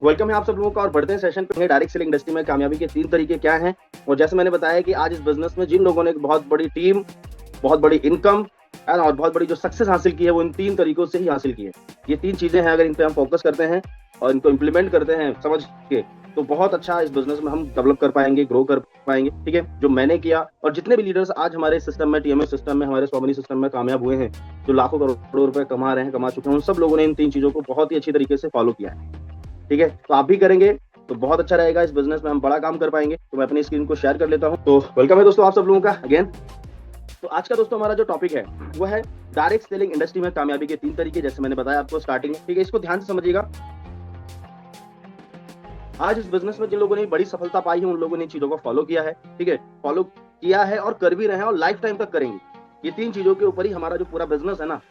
Welcome है आप सब लोगों का और बढ़ते हैं सेशन पे। डायरेक्ट सेलिंग इंडस्ट्री में कामयाबी के 3 तरीके क्या हैं? और जैसे मैंने बताया कि आज इस बिज़नेस में जिन लोगों ने एक बहुत बड़ी टीम, बहुत बड़ी इनकम है ना और बहुत बड़ी जो सक्सेस हासिल की है, वो इन 3 तरीकों से ही हासिल की है। ये 3 चीज़ें हैं, अगर इन पे हम फ़ोकस करते हैं और इनको इम्प्लीमेंट करते हैं समझ के, तो बहुत अच्छा इस बिज़नेस में हम डेवलप कर पाएँगे, ग्रो कर पाएँगे, ठीक है? जो मैंने किया और जितने भी लीडर्स आज हमारे सिस्टम में, टीएमएस सिस्टम में, हमारे स्वामिनी सिस्टम में कामयाब हुए हैं, जो लाखों करोड़ों रुपए कमा रहे हैं, कमा चुके हैं, उन सब लोगों ने इन 3 चीज़ों को बहुत ही अच्छी तरीके से फ़ॉलो किया है। ठीक है? तो आप भी करेंगे तो बहुत अच्छा रहेगा, इस बिज़नेस में हम बड़ा काम कर पाएँगे। तो मैं अपनी स्क्रीन को शेयर कर लेता हूँ। तो वेलकम है दोस्तों आप सब लोगों का अगेन। तो आज का दोस्तों हमारा जो टॉपिक है, वो है डायरेक्ट सेलिंग इंडस्ट्री में कामयाबी के 3 तरीके, जैसे मैंने बताया आपको स्टार्टिंग में, ठीक है? इसको ध्यान से समझिएगा। आज इस बिज़नेस में जिन लोगों ने बड़ी सफलता पाई है, उन लोगों ने इन चीज़ों को फ़ॉलो किया है, ठीक है? फ़ॉलो किया है और कर भी रहे हैं और लाइफ़ टाइम तक करेंगे। ये 3 चीज़ों के ऊपर ही हमारा जो पूरा बिज़नेस है ना,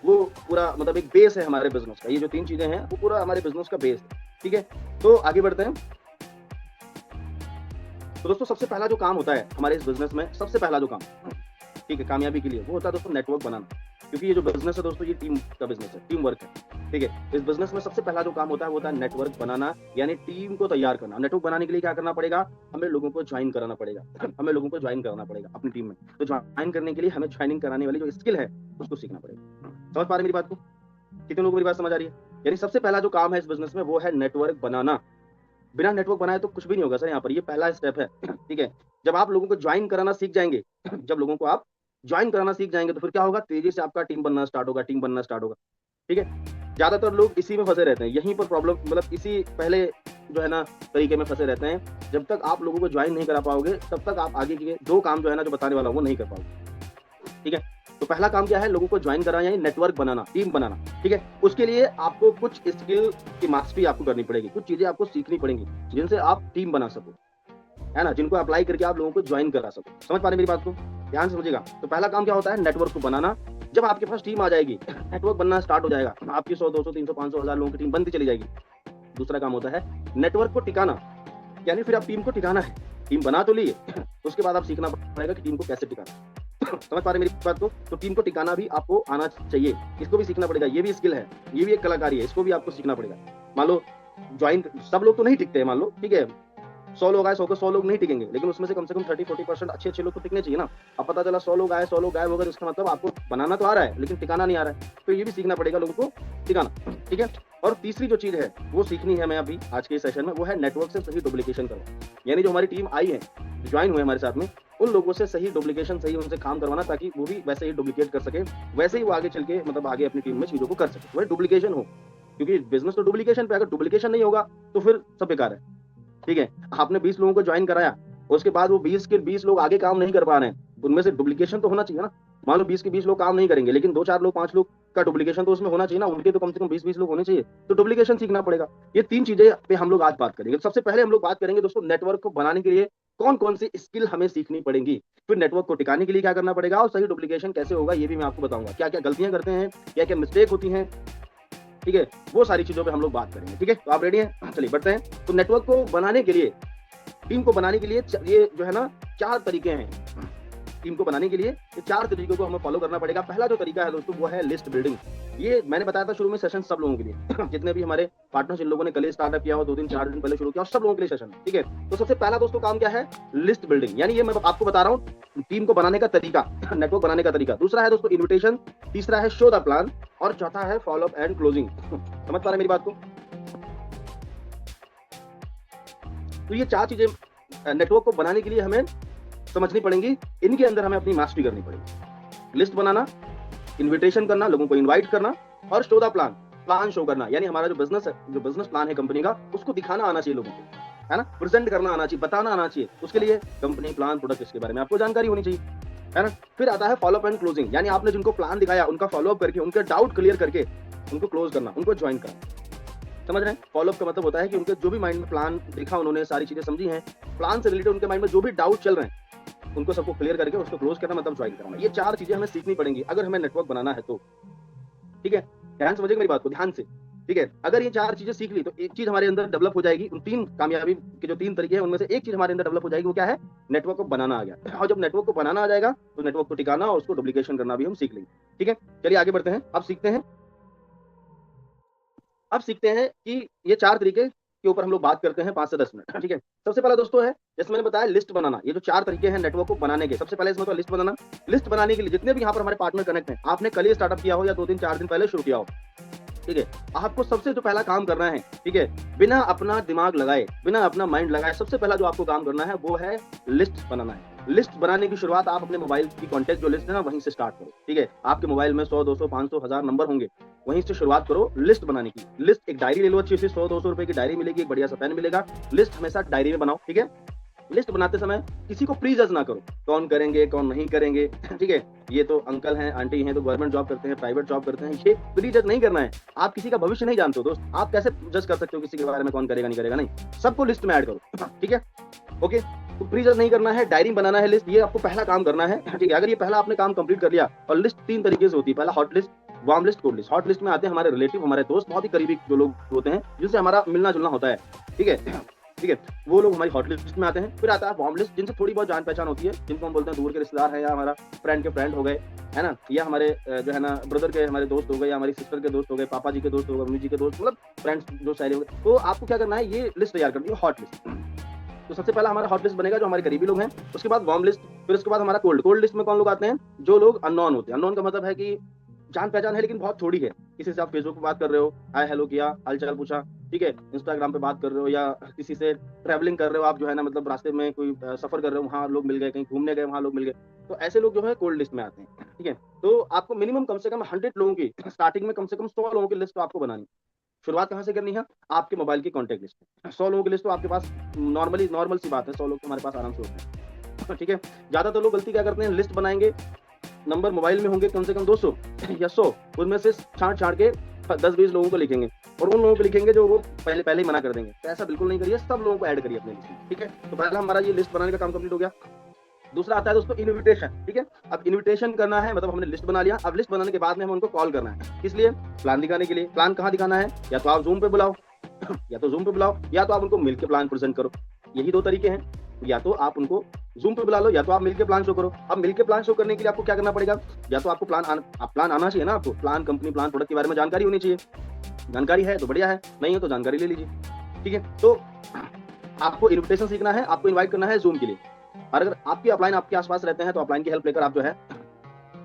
वो पूरा मतलब एक बेस है हमारे बिज़नेस का। ये जो 3 चीज़ें हैं, वो पूरा हमारे बिज़नेस का बेस है, ठीक है? तो आगे बढ़ते हैं। तो दोस्तों सबसे पहला जो काम होता है हमारे इस बिज़नेस में, सबसे पहला जो काम, ठीक है, कामयाबी के लिए, वो होता है दोस्तों नेटवर्क बनाना। क्योंकि ये जो बिज़नेस है दोस्तों, ये टीम का बिज़नेस है, टीम वर्क है, ठीक है? इस बिज़नेस में सबसे पहला जो काम होता है, वो होता है नेटवर्क बनाना, यानी टीम को तैयार करना। नेटवर्क बनाने के लिए क्या करना पड़ेगा? हमें लोगों को जॉइन कराना पड़ेगा। हमें लोगों को जॉइन कराना पड़ेगा अपनी टीम में। तो जॉइन करने के लिए हमें जॉइनिंग कराने वाली जो स्किल है, उसको सीखना पड़ेगा। समझ पा रहे हैं मेरी बात को? कितने लोगों को मेरी बात समझ आ रही है? यानी सबसे पहला जो काम है इस बिज़नेस में, वो है नेटवर्क बनाना। बिना नेटवर्क बनाए तो कुछ भी नहीं होगा सर यहाँ पर, ये पहला स्टेप है, ठीक है? जब आप लोगों को जॉइन कराना सीख जाएँगे, जब लोगों को आप जॉइन कराना सीख जाएँगे, तो फिर क्या होगा? तेज़ी से आपका टीम बनना स्टार्ट होगा, टीम बनना स्टार्ट होगा, ठीक है? ज़्यादातर लोग इसी में फँसे रहते हैं, यहीं पर प्रॉब्लम मतलब इसी पहले जो है ना तरीके में फँसे रहते हैं। जब तक आप लोगों को जॉइन नहीं करा पाओगे, तब तक आप आगे के 2 काम जो है ना, जो बताने वाला हूँ, वो नहीं कर पाओगे। ठीक है? तो पहला काम क्या है? लोगों को जॉइन कराना यानी नेटवर्क बनाना, टीम बनाना, ठीक है? उसके लिए आपको कुछ स्किल की मास्टरी आपको करनी पड़ेगी, कुछ चीज़ें आपको सीखनी पड़ेंगी, जिनसे आप टीम बना सको, है ना? जिनको अप्लाई करके आप लोगों को जॉइन करा सको। समझ पा रहे हैं मेरी बात को? ध्यान से समझिएगा। तो पहला काम क्या होता है? नेटवर्क को बनाना। जब आपके पास टीम आ जाएगी, नेटवर्क बनना स्टार्ट हो जाएगा, आपकी 100, 200, 300, 500, 1000 लोगों की टीम बनती चली जाएगी। दूसरा काम होता है नेटवर्क को टिकाना, यानी फिर आप टीम को टिकाना है। टीम बना तो ली है, उसके बाद आप सीखना पड़ेगा कि टीम को कैसे टिकाना। समझ पा रहे हैं मेरी बात को? तो टीम को टिकाना भी आपको आना चाहिए, इसको भी सीखना पड़ेगा, ये भी स्किल है, ये भी एक कलाकारी है, इसको भी आपको सीखना पड़ेगा। मान लो जॉइन सब लोग तो नहीं टिकते हैं मान लो, ठीक है? 100 लोग आए, 100 के 100 लोग नहीं टिकेंगे, लेकिन उसमें से कम 30-40% अच्छे-अच्छे लोग तो टिकने चाहिए ना। अब पता चला 100 लोग आए, 100 लोग गायब हो गए, तो इसका मतलब आपको बनाना तो आ रहा है, लेकिन टिकाना नहीं आ रहा है। तो ये भी सीखना पड़ेगा लोगों को टिकाना, ठीक है? और तीसरी जो चीज़ है, वो सीखनी है हमें अभी आज के इस सेशन में, वो है नेटवर्क से सही डुप्लीकेशन करवाना। यानी जो हमारी टीम आई है, जॉइन हुए हमारे साथ में, उन लोगों से सही डुप्लीकेशन, सही उनसे काम करवाना, ताकि वो भी वैसे ही डुप्लीकेट कर सकें, वैसे ही वो आगे चल के मतलब आगे अपनी टीम में चीज़ों को कर सकें। वही डुप्लीकेशन हो, क्योंकि बिज़नेस तो डुप्लीकेशन पे है, अगर डुप्लीकेशन नहीं होगा, तो फिर सब बेकार है। ठीक है? आपने 20 लोगों को जॉइन कराया, उसके बाद वो 20 के 20 लोग आगे काम नहीं कर पा रहे हैं, उनमें से डुप्लीकेशन तो होना चाहिए ना। मान लो 20 के 20 लोग काम नहीं करेंगे, लेकिन 2-4 लोग, 5 लोग का डुप्लीकेशन तो उसमें होना चाहिए ना, उनके तो कम से कम 20-20 लोग होने चाहिए। तो डुप्लीकेशन सीखना पड़ेगा। ये 3 चीज़ें पे हम लोग आज बात करेंगे। सबसे पहले हम लोग बात करेंगे दोस्तों नेटवर्क को बनाने के लिए कौन-कौन सी स्किल हमें सीखनी पड़ेंगी। फिर नेटवर्क को टिकाने के लिए क्या करना पड़ेगा और सही डुप्लीकेशन कैसे होगा, ये भी मैं आपको बताऊँगा। क्या-क्या गलतियाँ करते हैं, क्या-क्या मिस्टेक होती हैं, ठीक है? वो सारी चीज़ों पे हम लोग बात करेंगे, ठीक है? तो आप रेडी हैं? चलिए बढ़ते हैं। तो नेटवर्क को बनाने के लिए, टीम को बनाने के लिए ये जो है ना 4 तरीके हैं। टीम को बनाने के लिए ये 4 तरीकों को हमें फॉलो करना पड़ेगा। पहला जो तरीका है दोस्तों, वो है लिस्ट बिल्डिंग। ये मैंने बताया था शुरू में, सेशन सब लोगों के लिए। जितने भी हमारे पार्टनर्स, जिन लोगों ने कल ही स्टार्टअप किया हो, 2 दिन 4 दिन पहले शुरू किया हो, सब लोगों के लिए सेशन है, ठीक है? तो सबसे पहला दोस्तों काम क्या है? List building. यानी ये मैं आपको बता रहा हूँ टीम को बनाने का तरीका, नेटवर्क बनाने का तरीका। दूसरा है दोस्तों इन्विटेशन, तीसरा है शो द प्लान और चौथा है फॉलो अप एंड क्लोजिंग। समझ पा रहे हैं मेरी बात को? तो ये 4 चीज़ें नेटवर्क को बनाने के लिए हमें समझनी पड़ेंगी, इनके अंदर हमें अपनी मास्टरी करनी पड़ेगी। लिस्ट बनाना, इन्विटेशन करना, लोगों को इनवाइट करना और show the plan, plan show करना। यानी हमारा जो बिज़नेस है, जो बिज़नेस प्लान है कंपनी का, उसको दिखाना आना चाहिए लोगों को, है ना? प्रेज़ेंट करना आना चाहिए, बताना आना चाहिए। उसके लिए कंपनी, प्लान, प्रोडक्ट, इसके बारे में आपको जानकारी होनी चाहिए, है ना? फिर आता है फॉलो अप एंड क्लोजिंग, यानी आपने जिनको प्लान दिखाया, उनका फॉलो अप करके, उनके डाउट क्लियर करके, उनको क्लोज़ करना, उनको जॉइन करना। समझ रहे हैं? फॉलो अप का मतलब होता है कि उनके जो भी माइंड में प्लान दिखा, उन्होंने सारी चीज़ें समझी हैं, प्लान से रिलेटेड उनके माइंड में जो भी डाउट चल रहे हैं, उनको सबको क्लियर करके उसको क्लोज़ करना, मतलब जॉइन कराना। ये 4 चीज़ें हमें सीखनी पड़ेंगी अगर हमें नेटवर्क बनाना है तो, ठीक है? ध्यान से समझिएगा मेरी बात को, ध्यान से, ठीक है? अगर ये 4 चीज़ें सीख ली, तो एक चीज़ हमारे अंदर डेवलप हो जाएगी। उन 3 कामयाबी के जो 3 तरीके हैं, उनमें से एक चीज़ हमारे अंदर डेवलप हो जाएगी, वो क्या है? नेटवर्क को बनाना आ गया। और जब नेटवर्क को बनाना आ जाएगा, तो नेटवर्क को टिकाना और उसको डुप्लीकेशन करना भी हम सीख लेंगे, ठीक है? चलिए आगे बढ़ते हैं। अब सीखते हैं कि ये 4 तरीके के ऊपर हम लोग बात करते हैं 5 से 10 मिनट, ठीक है। सबसे पहला दोस्तों है, जैसे मैंने बताया, लिस्ट बनाना। ये जो 4 तरीके हैं नेटवर्क को बनाने के, सबसे पहले इसमें तो लिस्ट बनाना। लिस्ट बनाने के लिए जितने भी यहाँ पर हमारे पार्टनर कनेक्ट हैं, आपने कल ही स्टार्टअप किया हो या 2 दिन 4 दिन पहले शुरू किया हो, ठीक है, आपको सबसे जो पहला काम करना है, ठीक है, बिना अपना दिमाग लगाए, बिना अपना माइंड लगाए, सबसे पहला जो आपको काम करना है वो है लिस्ट बनाना है। लिस्ट बनाने की शुरुआत आप अपने मोबाइल की कॉन्टैक्ट जो लिस्ट है ना, वहीं से स्टार्ट करो, ठीक है। आपके मोबाइल में 100, 200, 500, 1000 नंबर होंगे, वहीं से शुरुआत करो लिस्ट बनाने की। लिस्ट, एक डायरी ले लो अच्छी सी, 100-200 रुपए की डायरी मिलेगी, एक बढ़िया सा पेन मिलेगा। लिस्ट हमेशा डायरी में बनाओ, ठीक है। लिस्ट बनाते समय किसी को प्री जज ना करो, कौन करेंगे कौन नहीं करेंगे, ठीक है। ये तो अंकल हैं, आंटी हैं, तो गवर्नमेंट जॉब करते हैं, प्राइवेट जॉब करते हैं, ये प्री जज नहीं करना है। आप किसी का भविष्य नहीं जानते हो दोस्त, आप कैसे जज कर सकते हो किसी के बारे में कौन करेगा नहीं करेगा? नहीं, सबको लिस्ट में ऐड करो, ठीक है, ओके। तो प्री जज नहीं करना है, डायरी बनाना है, लिस्ट, ये आपको पहला काम करना है, ठीक है। अगर ये पहला आपने काम कंप्लीट कर लिया, और लिस्ट 3 तरीके से होती है, पहला hot list, warm list, cold list. Hot list में आते हैं हमारे रिलेटिव, हमारे दोस्त, बहुत ही करीबी जो लोग होते हैं, जिनसे हमारा मिलना जुलना होता है, ठीक है, ठीक है, वो लोग हमारी हॉट लिस्ट में आते हैं। फिर आता है वार्म लिस्ट, जिनसे थोड़ी बहुत जान पहचान होती है, जिनको हम बोलते हैं दूर के रिश्तेदार हैं, या हमारा फ्रेंड के फ्रेंड हो गए, है ना, या हमारे जो है ना ब्रदर के हमारे दोस्त हो गए, या हमारी सिस्टर के दोस्त हो गए, पापा जी के दोस्त हो गए, मम्मी जी के दोस्त, मतलब फ्रेंड्स जो सारे हो गए। तो आपको क्या करना है, ये लिस्ट तैयार करनी है, हॉट लिस्ट। तो सबसे पहला हमारा हॉट लिस्ट बनेगा जो हमारे करीबी लोग हैं, उसके बाद वार्म लिस्ट, फिर उसके बाद हमारा कोल्ड। कोल्ड लिस्ट में कौन लोग आते हैं, जो लोग अननोन होते हैं। अननोन का मतलब है कि जान पहचान है लेकिन बहुत थोड़ी है। किसी से आप फेसबुक पे बात कर रहे हो, हाय हेलो किया, हाल चाल पूछा, ठीक है, इंस्टाग्राम पे बात कर रहे हो, या किसी से ट्रैवलिंग कर रहे हो आप, जो है ना, मतलब रास्ते में कोई सफर कर रहे हो, वहाँ लोग मिल गए, कहीं घूमने गए, वहाँ लोग मिल गए, तो ऐसे लोग जो है कोल्ड लिस्ट में आते हैं, ठीक है। तो आपको मिनिमम कम से कम 100 लोगों की, स्टार्टिंग में कम से कम 100 लोगों की लिस्ट तो आपको बनानी। शुरुआत कहाँ से करनी है, आपके मोबाइल की कॉन्टैक्ट लिस्ट। 100 लोगों की लिस्ट तो आपके पास नॉर्मल सी बात है, 100 लोग हमारे पास आराम से होते हैं, ठीक है। ज्यादातर लोग गलती क्या करते हैं, लिस्ट बनाएंगे, नंबर मोबाइल में होंगे कम से कम 200 या 100, उनमें से छांट छांट के 10-20 लोगों को लिखेंगे, और उन लोगों को लिखेंगे जो वो पहले ही मना कर देंगे। तो ऐसा बिल्कुल नहीं करिए, सब लोगों को ऐड करिए अपने लिस्ट में, ठीक है। तो पहला हमारा ये लिस्ट बनाने का काम कंप्लीट हो गया। दूसरा आता है दोस्तों इनविटेशन, ठीक है। अब इनविटेशन करना है, मतलब हमने लिस्ट बना लिया, अब लिस्ट बनाने के बाद में हमें उनको कॉल करना है, किस लिए, प्लान दिखाने के लिए। प्लान कहाँ दिखाना है, या तो आप जूम पे बुलाओ या तो जूम पे बुलाओ, या तो आप उनको मिलकर प्लान प्रेजेंट करो। यही 2 तरीके हैं, या तो आप उनको जूम पे बुला लो, या तो आप मिलके प्लान शो करो। अब मिलके प्लान शो करने के लिए आपको क्या करना पड़ेगा, या तो आपको प्लान आना चाहिए ना, आपको प्लान, कंपनी प्लान, प्रोडक्ट के बारे में जानकारी होनी चाहिए। जानकारी है तो बढ़िया है, नहीं है तो जानकारी ले लीजिए, ठीक है। तो आपको इन्विटेशन सीखना है, आपको इन्वाइट करना है जूम के लिए। और अगर आपके अपलाइन आपके आसपास रहते हैं, तो अपलाइन की हेल्प लेकर आप जो है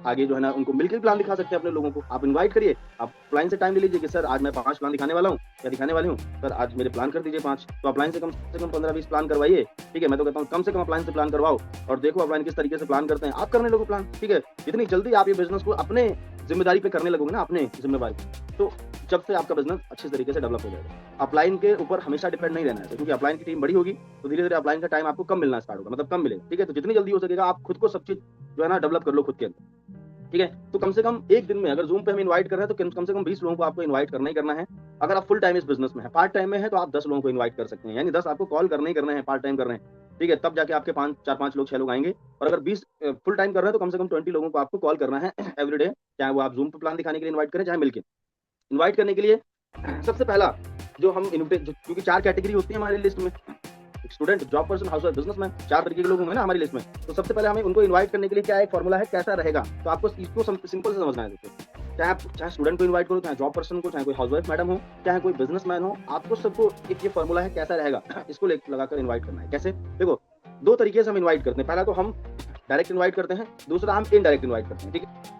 आगे जो है ना उनको मिलकर प्लान दिखा सकते हैं अपने लोगों को। आप इनवाइट करिए, आप अपलाइन से टाइम ले लीजिए कि सर आज मैं 5 प्लान दिखाने वाला हूँ या दिखाने वाली हूँ, सर आज मेरे प्लान कर दीजिए 5। तो अपलाइन से कम 15-20 प्लान करवाइए, ठीक है। मैं तो कहता हूँ कम से कम अपलाइन से प्लान करवाओ, और देखो अपलाइन किस तरीके से प्लान करते हैं, आप करने लगो प्लान, ठीक है। जितनी जल्दी आप ये बिजनेस को अपने जिम्मेदारी पे करने लगोगे ना, अपने जिम्मेवारी, तो जब से आपका बिजनेस अच्छे तरीके से डेवलप हो जाएगा। अपलाइन के ऊपर हमेशा डिपेंड नहीं रहना है, क्योंकि अपलाइन की टीम बड़ी होगी तो धीरे धीरे अपलाइन का टाइम आपको कम मिलना स्टार्ट होगा, मतलब कम मिलेगा, ठीक है। तो जितनी जल्दी हो सकेगा आप खुद को सब चीज जो है ना डेवलप कर लो खुद के अंदर, ठीक है। तो कम से कम एक दिन में अगर जूम पे हम इनवाइट कर रहे हैं, तो कम से कम 20 लोगों को आपको इनवाइट करना ही करना है। अगर आप फुल टाइम इस बिजनेस में है, पार्ट टाइम में है, तो आप 10 लोगों को इनवाइट कर सकते हैं, यानी 10 आपको कॉल करने ही करने हैं, पार्ट टाइम कर रहे हैं, ठीक है। तब जाके आपके 4-5 लोग 6 लोग आएंगे। और अगर 20 फुल टाइम कर रहे हैं, तो कम से कम 20 लोगों को आपको कॉल करना है एवरीडे, चाहे वो आप जूम पे प्लान दिखाने के लिए इन्वाइट करें, चाहे मिलके। इन्वाइट करने के लिए सबसे पहला जो हम क्योंकि 4 कैटेगरी होती है हमारी लिस्ट में, student, job person, housewife, businessman, 4 तरीके के लोग होंगे ना हमारी लिस्ट में। तो सबसे पहले हमें उनको इनवाइट करने के लिए क्या एक फॉर्मूला है, कैसा रहेगा, तो आपको इसको सिंपल से समझना है। दोस्तों, चाहे स्टूडेंट को इनवाइट करो, चाहे जॉब पर्सन को, चाहे कोई हाउसवाइफ मैडम हो, चाहे कोई बिजनेसमैन हो, आपको सबको एक ये फॉर्मूला है कैसा रहेगा, इसको लगाकर इन्वाइट करना है। कैसे, देखो 2 तरीके से हम इन्वाइट करते हैं। पहला तो हम डायरेक्ट इन्वाइट करते हैं, दूसरा हम इनडायरेक्ट इन्वाइट करते हैं, ठीक है।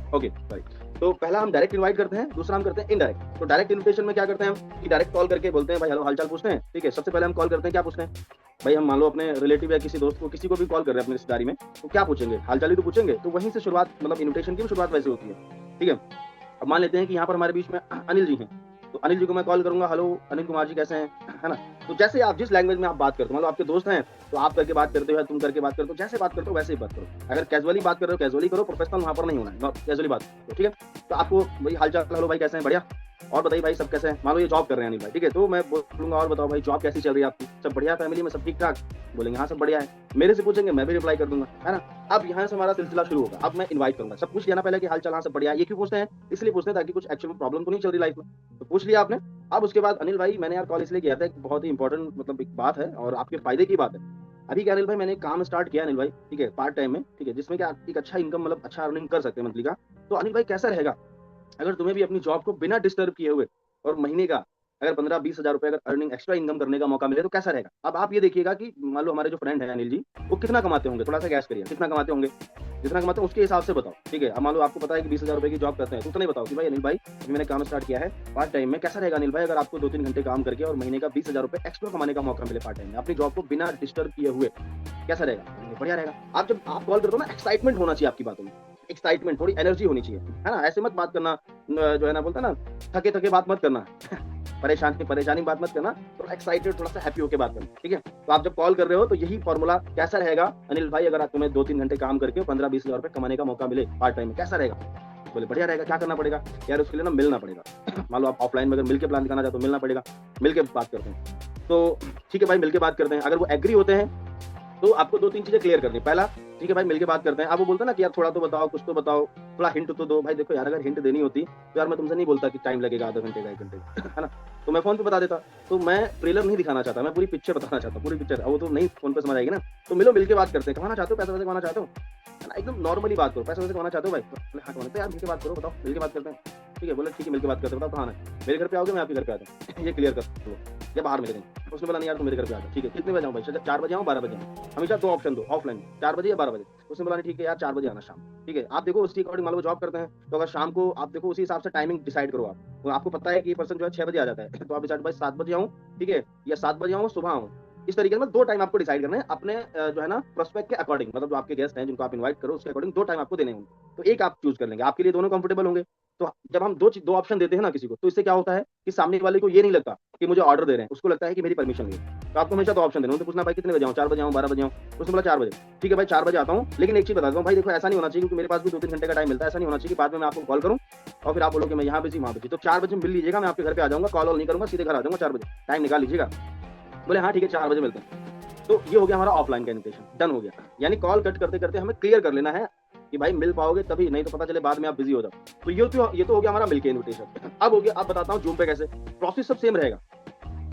Okay, right. तो पहला हम डायरेक्ट इनवाइट करते हैं, दूसरा हम करते हैं इनडायरेक्ट। तो डायरेक्ट इन्विटेशन में क्या करते हैं हम, कि डायरेक्ट कॉल करके बोलते हैं भाई हेलो हालचाल पूछते हैं, ठीक है। सबसे पहले हम कॉल करते हैं, क्या पूछते हैं भाई, हम मान लो अपने रिलेटिव या किसी दोस्त को, किसी को भी कॉल कर रहे हैं अपनी रिश्तेदारी में, तो क्या पूछेंगे, हालचाल ही तो पूछेंगे। तो वहीं से शुरुआत, मतलब इन्विटेशन की शुरुआत वैसे होती है, ठीक है। अब मान लेते हैं कि यहाँ पर हमारे बीच में अनिल जी हैं, तो अनिल जी को मैं कॉल करूंगा, हेलो अनिल कुमार जी कैसे हैं, है ना। तो जैसे आप जिस लैंग्वेज में आप बात करते हो, मतलब आपके दोस्त हैं तो आप करके बात करते हो या तुम करके बात करते हो, जैसे बात करते हो वैसे ही बात करो। अगर कैजुअली बात कर रहे हो कैजुअली करो, प्रोफेशनल वहां पर नहीं होना है, कैजुअली बात करो, ठीक है। तो आपको भाई हालचाल, हेलो भाई कैसे हैं, बढ़िया, और बताइए भाई सब कैसे हैं। मान लो ये जॉब कर रहे हैं अनिल भाई, ठीक है, तो मैं बोलूंगा और बताओ भाई जॉब कैसी चल रही है आपकी, सब बढ़िया, फैमिली में सब ठीक ठाक, बोलेंगे हाँ सब बढ़िया है। मेरे से पूछेंगे, मैं भी रिप्लाई कर दूंगा, है ना। अब यहाँ से हमारा सिलसिला शुरू होगा। अब मैं इन्वाइट करूंगा, सब पूछ लिया ना पहले कि हाल चाल हाँ सब बढ़िया है। ये क्यों पूछते हैं, इसलिए पूछते हैं ताकि कुछ एक्चुअल में प्रॉब्लम तो नहीं चल रही लाइफ में, तो पूछ लिया आपने। अब उसके बाद अनिल भाई मैंने यार कॉल इसलिए किया था, एक बहुत ही इंपॉर्टेंट मतलब एक बात है और आपके फायदे की बात है। अभी क्या अनिल भाई, मैंने काम स्टार्ट किया अनिल भाई, ठीक है, पार्ट टाइम में, ठीक है, जिसमें क्या एक अच्छा इनकम, मतलब अच्छा अर्निंग कर सकते हैं मंथली का। तो अनिल भाई कैसा रहेगा, अगर तुम्हें भी अपनी जॉब को बिना डिस्टर्ब किए हुए और महीने का अगर 15-20 हज़ार रुपए अगर अर्निंग एक्स्ट्रा इनकम करने का मौका मिले तो कैसा रहेगा? अब आप ये देखिएगा कि मान लो हमारे जो फ्रेंड हैं अनिल जी, वो कितना कमाते होंगे? थोड़ा-सा गैस करिए, कितना कमाते होंगे? जितना कमाते हैं उसके हिसाब से बताओ, ठीक है? अब मान लो आपको पता है कि 20,000 रुपए की जॉब करते हैं, तो उतना ही बताओ कि भाई अनिल भाई, अभी मैंने काम स्टार्ट किया है पार्ट टाइम में, कैसा रहेगा अनिल भाई अगर आपको 2-3 घंटे काम करके और महीने का 20,000 रुपए एक्स्ट्रा कमाने का मौका मिले पार्ट टाइम में, अपनी जॉब को बिना डिस्टर्ब किए हुए, कैसा रहेगा? बढ़िया रहेगा। आप जब आप कॉल करते हो ना, एक्साइटमेंट होना चाहिए आपकी बातों में, एक्साइटमेंट, थोड़ी एनर्जी होनी चाहिए, है ना? ऐसे मत बात करना, न जो है ना बोलते हैं ना, थके-थके बात मत करना। परेशानी परेशानी बात मत करना, थोड़ा एक्साइटेड, थोड़ा-सा हैप्पी होके बात करना, ठीक है? तो आप जब कॉल कर रहे हो तो यही फ़ॉर्मूला कैसा रहेगा, अनिल भाई अगर आप तुम्हें 2-3 घंटे काम करके 15-20 हज़ार रुपए कमाने का मौका मिले पार्ट टाइम में, कैसा रहेगा? बोले बढ़िया रहेगा, क्या करना पड़ेगा? यार उसके लिए ना मिलना पड़ेगा। मान लो आप ऑफलाइन में अगर मिल के प्लान दिखाना चाहते हो, मिलना पड़ेगा, मिल के बात करते हैं। तो ठीक है भाई, मिल के बात करते हैं, अगर वो एग्री होते हैं तो आपको 2-3 चीज़ें क्लियर करनी है। पहला, ठीक है भाई मिल के बात करते हैं। अब वो बोलता है ना कि यार थोड़ा तो बताओ, कुछ तो बताओ, थोड़ा हिंट तो दो। भाई देखो यार, अगर हिंट देनी होती तो यार मैं तुमसे नहीं बोलता कि टाइम लगेगा आधा घंटे का, 1 घंटे का, है ना? तो मैं फ़ोन पे बता देता। तो मैं ट्रेलर नहीं दिखाना चाहता, मैं पूरी पिक्चर बताना चाहता हूँ, पूरी पिक्चर। अब वो तो नहीं फ़ोन पे समझ आएगी ना। तो मिलो, मिल के बात करते हैं। कमाना चाहते हो, पैसे-वैसे कमाना चाहते हो? है ना? एकदम नॉर्मली बात करो। पैसे-वैसे कमाना चाहते हो भाई? बोले हाँ, कमाना। तो यार मिल के बात करो, बताओ, मिल के बात करते हैं। ठीक है, बोले ठीक है, मिल के बात करते हैं, बताओ कहाँ आना है? मेरे घर पे आओगे, मैं आपके घर पे आता हूँ। ये क्लियर कर लो, या बाहर मिलेंगे। उसने बोला नहीं यार, तुम मेरे घर पे आ जाओ। ठीक है, कितने बजे आऊँ भाई? चलो 4 बजे आऊँ, 12 बजे आऊँ? हमेशा 2 ऑप्शन दो ऑफलाइन, 4 बजे या 12 बजे। उसने बोला नहीं ठीक है यार, 4 बजे आना शाम। ठीक है, आप देखो उसके अकॉर्डिंग, मान लो वो जॉब करते हैं, तो अगर शाम को आप देखो उसी हिसाब से टाइमिंग डिसाइड करो आप। तो आपको पता है कि ये पर्सन जो है 6 बजे आ जाता है, तो आप डिसाइड भाई 7 बजे आऊँ, ठीक है? या 7 बजे आऊँ, सुबह आऊँ। इस तरीके से 2 टाइम आपको डिसाइड करने हैं अपने जो है ना प्रोस्पेक्ट के अकॉर्डिंग, मतलब जो आपके गेस्ट हैं जिनको आप इनवाइट करो उसके अकॉर्डिंग 2 टाइम आपको देने होंगे। तो एक आप चूज़ कर लेंगे, आपके लिए दोनों कंफर्टेबल होंगे। तो जब हम 2 ऑप्शन देते हैं ना किसी को, तो इससे क्या होता है कि सामने वाले को ये नहीं लगता कि मुझे ऑर्डर दे रहे हैं, उसको लगता है कि मेरी परमिशन ली है। तो आपको हमेशा 2 ऑप्शन देने, उनसे पूछना भाई कितने बजे आऊँ, 4 बजे आऊँ, 12 बजे आऊँ? उसने बोला 4 बजे। ठीक है भाई, 4 बजे आता हूँ, लेकिन एक चीज़ बता देता हूँ भाई, देखो ऐसा नहीं होना चाहिए क्योंकि मेरे पास भी 2-3 घंटे का टाइम मिलता है, ऐसा नहीं होना चाहिए कि बाद में मैं आपको कॉल करूँ और फिर आप बोलो कि मैं यहाँ बिज़ी, वहाँ बिज़ी। तो 4 बजे मिल लीजिएगा, मैं आपके घर पे आ जाऊँगा, कॉल वॉल नहीं करूँगा, सीधे घर आ जाऊँगा 4 बजे, टाइम निकाल लीजिएगा। बोले हाँ ठीक है, 4 बजे मिलते हैं। तो ये हो गया हमारा ऑफलाइन का इन्विटेशन, डन हो गया। यानी कॉल कट करते-करते हमें क्लियर कर लेना है कि भाई मिल पाओगे तभी, नहीं तो पता चले बाद में आप बिज़ी हो जाओ। तो ये तो हो गया हमारा मिल के इन्विटेशन। अब हो गया, अब बताता हूँ ज़ूम पे कैसे। प्रोसेस सब सेम रहेगा।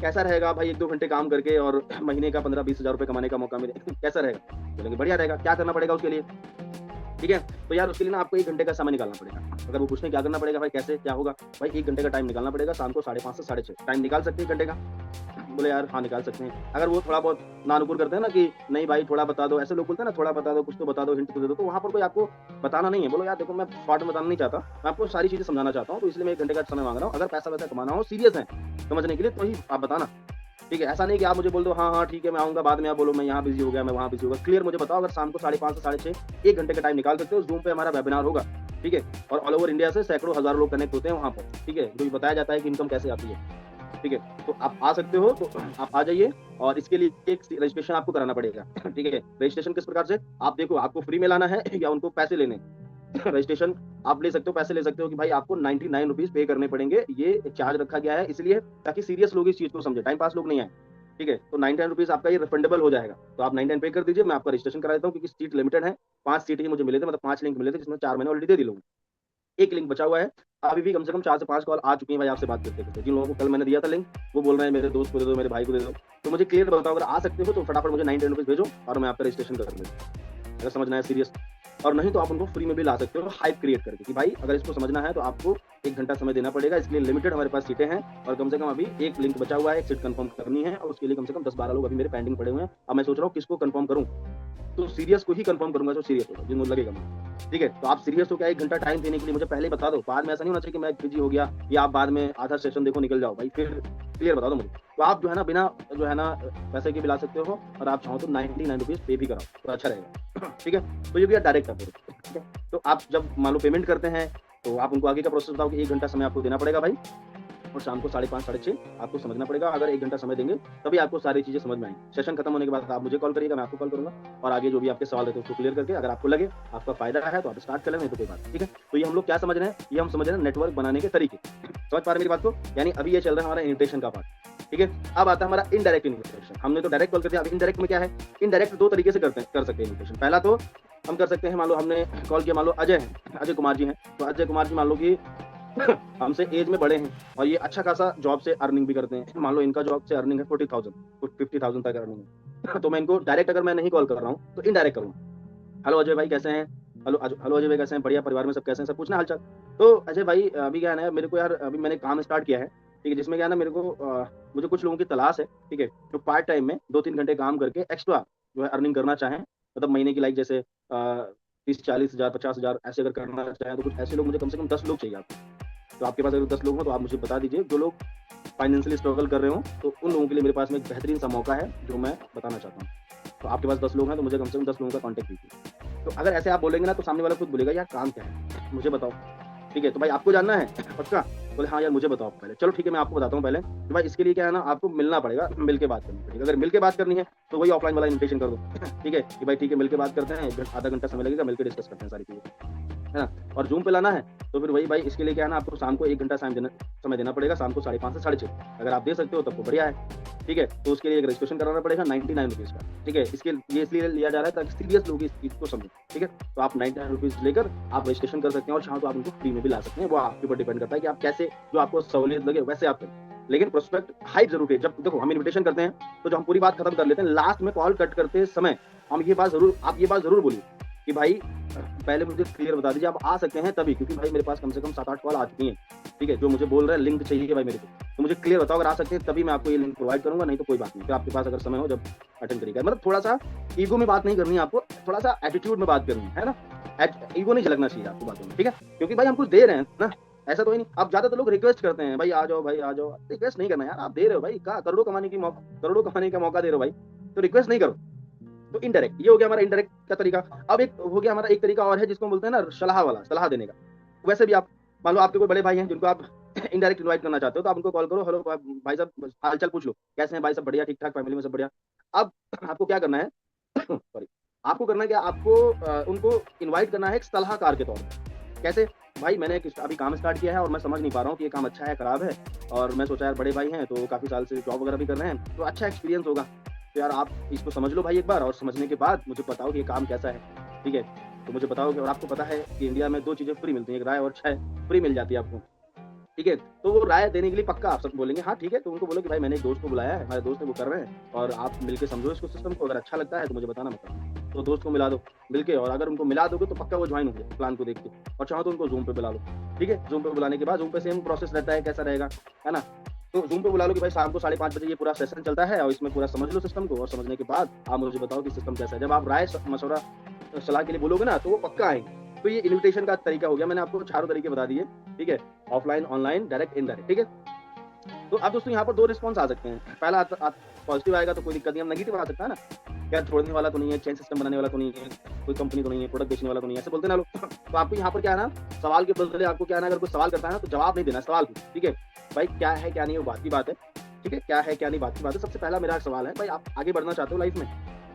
कैसा रहेगा भाई, 1-2 घंटे काम करके और महीने का 15-20 हज़ार रुपए कमाने का मौका मिले, कैसा रहेगा? बोलेंगे बढ़िया रहेगा, क्या करना पड़ेगा उसके लिए? ठीक है? तो यार उसके लिए ना आपको 1 घंटे का समय निकालना पड़ेगा। अगर वो पूछते हैं क्या करना पड़ेगा भाई, कैसे क्या होगा? भाई 1 घंटे का टाइम निकालना पड़ेगा, शाम को 5:30 से 6:30 टाइम निकाल सकते हैं 1 घंटे का? बोले यार हाँ, निकाल सकते हैं। अगर वो थोड़ा बहुत नानुकुर करते हैं ना कि नहीं भाई थोड़ा बता दो, ऐसे लोग बोलते हैं ना थोड़ा बता दो, कुछ तो बता दो, हिंट तो दे दो, तो वहाँ पर कोई आपको बताना नहीं है। बोलो यार देखो मैं शॉर्ट में बताना नहीं चाहता, मैं आपको सारी चीज़ें समझाना चाहता हूँ, तो इसलिए मैं 1 घंटे का समय माँग रहा हूँ। अगर पैसा-वैसा कमाना हो, सीरियस हैं समझने के लिए, तो ही आप बताना। ठीक है? ऐसा नहीं कि आप मुझे बोल दो हाँ, हाँ, ठीक है मैं आऊँगा, बाद में आप बोलो मैं यहाँ बिज़ी हो गया, मैं वहाँ बिज़ी हो गया। क्लियर मुझे बताओ, अगर शाम को 5:30 से 6:30 1 घंटे का टाइम निकाल सकते हो, ज़ूम पे हमारा वेबिनार होगा, ठीक है? और ऑल ओवर इंडिया से सैकड़ों हज़ारों लोग कनेक्ट होते हैं वहाँ पर, ठीक है? जो ये बताया जाता है कि इनकम कैसे आती है, ठीक है? तो आप आ सकते हो, तो आप आ जाइए और इसके लिए एक रजिस्ट्रेशन आपको कराना पड़ेगा, ठीक है? रजिस्ट्रेशन किस प्रकार से? आप देखो आपको फ्री में लाना है या उनको पैसे लेने हैं? रजिस्ट्रेशन आप ले सकते हो, पैसे ले सकते हो कि भाई आपको 99 रुपीज़ पे करने पड़ेंगे। ये चार्ज रखा गया है इसलिए ताकि सीरियस लोग इस चीज़ को समझें, टाइम पास लोग नहीं आएँ। ठीक है? तो 99 रुपीज़ आपका ये रिफंडेबल हो जाएगा। तो आप 99 पे कर दीजिए, मैं आपका रजिस्ट्रेशन करा देता हूँ क्योंकि सीट लिमिटेड है। 5 सीट ही मुझे मिले थे, मतलब 5 लिंक मिले थे जिसमें 4 मैंने ऑलरेडी दे दी लोगों को। 1 लिंक बचा हुआ है। अभी भी कम से कम 4 से 5 कॉल आ चुकी हैं भाई आपसे बात करते-करते। जिन लोगों को कल मैंने दिया था लिंक, वो बोल रहे हैं मेरे दोस्त को दे दो, मेरे भाई को दे दो। तो मुझे क्लियर बताओ, अगर आ सकते हो तो फटाफट मुझे 99 रुपीज़ भेजो और मैं आपका रजिस्ट्रेशन कर दूँगा। अगर समझना है सीरियस, और नहीं तो आप उनको फ्री में भी ला सकते हो हाइप क्रिएट करके कि भाई अगर इसको समझना है तो आपको 1 घंटा समय देना पड़ेगा। इसके लिए लिमिटेड हमारे पास सीटें हैं और कम से कम अभी 1 लिंक बचा हुआ है, 1 सीट कंफर्म करनी है और उसके लिए कम से कम 10-12 लोग अभी मेरे पेंडिंग पड़े हुए हैं। अब मैं सोच रहा हूँ किसको कंफर्म करूँ? तो सीरियस को ही कंफर्म करूँगा जो सीरियस होगा, जिनको लगेगा मुझे। ठीक है? तो आप सीरियस हो क्या 1 घंटा टाइम देने के लिए मुझे पहले ही बता दो। बाद में ऐसा नहीं होना चाहिए कि मैं बिज़ी हो गया या आप बाद में आधा सेशन देखो निकल जाओ भाई, फिर क्लियर बता दो मुझे। तो आप जो है ना बिना जो है ना पैसे के भी ला सकते हो और आप चाहो तो 99 रुपीज़ पे भी कराओ, तो अच्छा रहेगा। ठीक है? तो ये भी डायरेक्ट अप्रोच, ठीक है? तो आप जब मान लो पेमेंट करते हैं, तो आप उनको आगे का प्रोसेस बताओ कि 1 घंटा समय आपको देना पड़ेगा भाई और शाम को 5:30 साढ़े 6 आपको समझना पड़ेगा। अगर 1 घंटा समय देंगे, तभी आपको सारी चीज़ें समझ में आएँगी। सेशन खत्म होने के बाद आप मुझे कॉल करिएगा, मैं आपको कॉल करूँगा और आगे जो भी आपके सवाल रहते हैं उसको क्लियर करके अगर आपको लगे आपका फ़ायदा है तो आप स्टार्ट कर लें, नहीं तो कोई बात नहीं, ठीक है? तो ये हम लोग क्या समझ रहे हैं? ये हम समझ रहे हैं नेटवर्क बनाने के तरीके। समझ पा रहे हैं मेरी बात को? यानी अभी ये चल रहा है हमारा इन्विटेशन का पार्ट, ठीक है? अब आता है हमारा इनडायरेक्ट इन्विटेशन। हमने तो डायरेक्ट कॉल कर दिया, अब इनडायरेक्ट में क्या है? इनडायरेक्ट 2 तरीके से कर सकते हैं इन्विटेशन। पहला तो हम कर सकते हैं, मान लो हमने कॉल किया, मान लो अजय हैं, अजय कुमार जी हैं, तो अजय कुमार जी मान लो कि हमसे एज में बड़े हैं और ये अच्छा खासा जॉब से अर्निंग भी करते हैं। मान लो इनका जॉब से अर्निंग है 40,000, कुछ 50,000 तक अर्निंग है। तो मैं इनको डायरेक्ट अगर मैं नहीं कॉल कर रहा हूँ, तो इनडायरेक्ट करूँगा। हेलो अजय भाई कैसे हैं? हेलो अजय भाई कैसे हैं? बढ़िया, परिवार में सब कैसे हैं? सब पूछना हालचाल। तो अजय भाई अभी क्या है ना, मेरे को यार अभी मैंने काम स्टार्ट किया है, ठीक है, जिसमें क्या है ना, मेरे को मुझे कुछ लोगों की तलाश है, ठीक है, जो पार्ट टाइम में 2-3 घंटे काम करके एक्स्ट्रा जो है अर्निंग करना चाहें, मतलब महीने की लाइक जैसे 30-40 हज़ार 50 हज़ार ऐसे अगर करना चाहें, तो कुछ ऐसे लोग मुझे कम से कम 10 लोग चाहिए आपको। तो आपके पास अगर 10 लोग हो तो आप मुझे बता दीजिए, जो लोग फाइनेंशियली स्ट्रगल कर रहे हो, तो उन लोगों के लिए मेरे पास में एक बेहतरीन सा मौका है जो मैं बताना चाहता हूँ। तो आपके पास 10 लोग हैं तो मुझे कम से कम 10 लोगों का कॉन्टैक्ट कीजिए। तो अगर ऐसे आप बोलेंगे ना, तो सामने वाला खुद बोलेगा यार काम क्या है? मुझे बताओ। ठीक है, तो भाई आपको जानना है पक्का? बोले हाँ यार मुझे बताओ आप पहले। चलो ठीक है, मैं आपको बताता हूँ पहले। तो भाई इसके लिए क्या है ना, आपको मिलना पड़ेगा, मिल के बात करनी पड़ेगी। अगर मिल के बात करनी है तो वही ऑफलाइन वाला इन्विटेशन कर दो। ठीक है कि भाई ठीक है, मिल के बात करते हैं, आधा घंटा समय लगेगा, मिल के डिस्कस करते हैं सारी चीज़ें, है ना? और ज़ूम पे लाना है तो फिर वही भाई, इसके लिए क्या है ना, आपको शाम को 1 घंटा समय देना पड़ेगा, शाम को 5:30 से 6:30। अगर आप दे सकते हो तब तो बढ़िया है, ठीक है? तो उसके लिए एक रजिस्ट्रेशन कराना पड़ेगा 99 रुपीज़ का, ठीक है? इसके ये इसलिए लिया जा रहा है ताकि सीरियस लोग इस चीज़ को समझें, ठीक है? तो आप 99 रुपीज़ लेकर आप रजिस्ट्रेशन कर सकते हैं, और चाहो तो आप उनको फ्री में भी ला सकते हैं, वो आपके ऊपर डिपेंड करता है कि आप कैसे, जो आपको सहूलियत लगे वैसे आप करें। लेकिन प्रोस्पेक्ट हाइप ज़रूर है। जब देखो हम इन्विटेशन करते हैं, तो जब हम पूरी बात खत्म कर लेते हैं, लास्ट में कॉल कट करते समय हम आप ये बात ज़रूर बोलिए कि भाई पहले मुझे क्लियर बता दीजिए, आप आ सकते हैं तभी, क्योंकि भाई मेरे पास कम से कम 7-8 कॉल आ चुकी हैं, ठीक है? जो मुझे बोल रहे हैं लिंक चाहिए भाई मेरे को, तो मुझे क्लियर बताओ, अगर आ सकते हैं तभी मैं आपको ये लिंक प्रोवाइड करूँगा, नहीं तो कोई बात नहीं। फिर आपके पास अगर समय हो जब अटेंड करिएगा। मतलब थोड़ा-सा ईगो में बात नहीं करनी है आपको, थोड़ा-सा एटीट्यूड में बात करनी है ना? ईगो नहीं झलकना चाहिए आपको बातों में, ठीक है? क्योंकि भाई हम कुछ दे रहे हैं ना, ऐसा तो है नहीं। अब ज़्यादातर लोग रिक्वेस्ट करते हैं, भाई आ जाओ, भाई आ जाओ। रिक्वेस्ट नहीं करना यार, आप दे रहे हो भाई, का करोड़ों कमाने का मौका दे रहे हो भाई, तो रिक्वेस्ट नहीं करो। तो इनडायरेक्ट, ये हो गया हमारा इनडायरेक्ट का तरीका। अब एक हो गया हमारा एक तरीका और है, जिसको हम बोलते हैं ना सलाह वाला, सलाह देने का। वैसे भी आप मान लो आपके कोई बड़े भाई हैं जिनको आप इनडायरेक्ट इनवाइट करना चाहते हो, तो आप उनको कॉल करो, हेलो भाई साहब हाल चाल पूछ लो, कैसे हैं भाई सब? बढ़िया, ठीक ठाक, फैमिली में सब बढ़िया। अब आपको क्या करना है सॉरी, आपको करना है क्या, आपको उनको इनवाइट करना है एक सलाहकार के तौर पर। कैसे? भाई मैंने अभी काम स्टार्ट किया है और मैं समझ नहीं पा रहा हूँ कि ये काम अच्छा है खराब है, और मैं सोचा यार बड़े भाई हैं तो काफी साल से जॉब वगैरह भी कर रहे हैं, तो अच्छा एक्सपीरियंस होगा। तो यार आप इसको समझ लो भाई एक बार, और समझने के बाद मुझे बताओ कि ये काम कैसा है, ठीक है? तो मुझे बताओ कि, और आपको पता है कि इंडिया में 2 चीज़ें फ्री मिलती हैं, एक राय और चाय, फ्री मिल जाती है आपको, ठीक है? तो वो राय देने के लिए पक्का आप सब बोलेंगे हाँ ठीक है, तो उनको बोलो कि भाई मैंने एक दोस्त को बुलाया है, हमारे दोस्त है वो कर रहे हैं, और आप मिलके समझो इसको सिस्टम को, अगर अच्छा लगता है तो मुझे बताना मत। तो दोस्त को मिला दो मिलके, और अगर उनको मिला दोगे तो पक्का वो ज्वाइन होंगे प्लान को देख के, और चाहो तो उनको ज़ूम पे बुला लो, ठीक है? ज़ूम पे बुलाने के बाद ज़ूम पे सेम प्रोसेस रहता है, कैसा रहेगा, है ना? तो ज़ूम पे बुला लो कि भाई शाम को 5:30 बजे ये पूरा सेशन चलता है, और इसमें पूरा समझ लो सिस्टम को, और समझने के बाद आप मुझे बताओ कि सिस्टम कैसा है। जब आप राय मशवरा सलाह के लिए बोलोगे ना, तो वो पक्का आएँगे। तो ये इन्विटेशन का तरीका हो गया, मैंने आपको चारों तरीके बता दिए, ठीक है? ऑफलाइन, ऑनलाइन, डायरेक्ट, इनडायरेक्ट, ठीक है? तो अब दोस्तों यहाँ पर 2 रिस्पॉन्स आ सकते हैं। पहला पॉजिटिव आएगा तो कोई दिक्कत नहीं, अब नेगेटिव आ सकता है ना, यार छोड़ने वाला तो नहीं है, चेन सिस्टम बनाने वाला तो नहीं है, कोई कंपनी तो नहीं है, प्रोडक्ट बेचने वाला तो नहीं है, ऐसे बोलते हैं ना लोग। तो आपको यहाँ पर क्या है ना, सवाल के बदले आपको क्या है ना, अगर कोई सवाल करता है ना, तो जवाब नहीं देना है, सवाल पूछो, ठीक है? भाई क्या है, क्या नहीं, वो बात की बात है, ठीक है? क्या है, क्या नहीं, बात की बात है। सबसे पहला मेरा सवाल है, भाई आप आगे बढ़ना चाहते हो लाइफ में?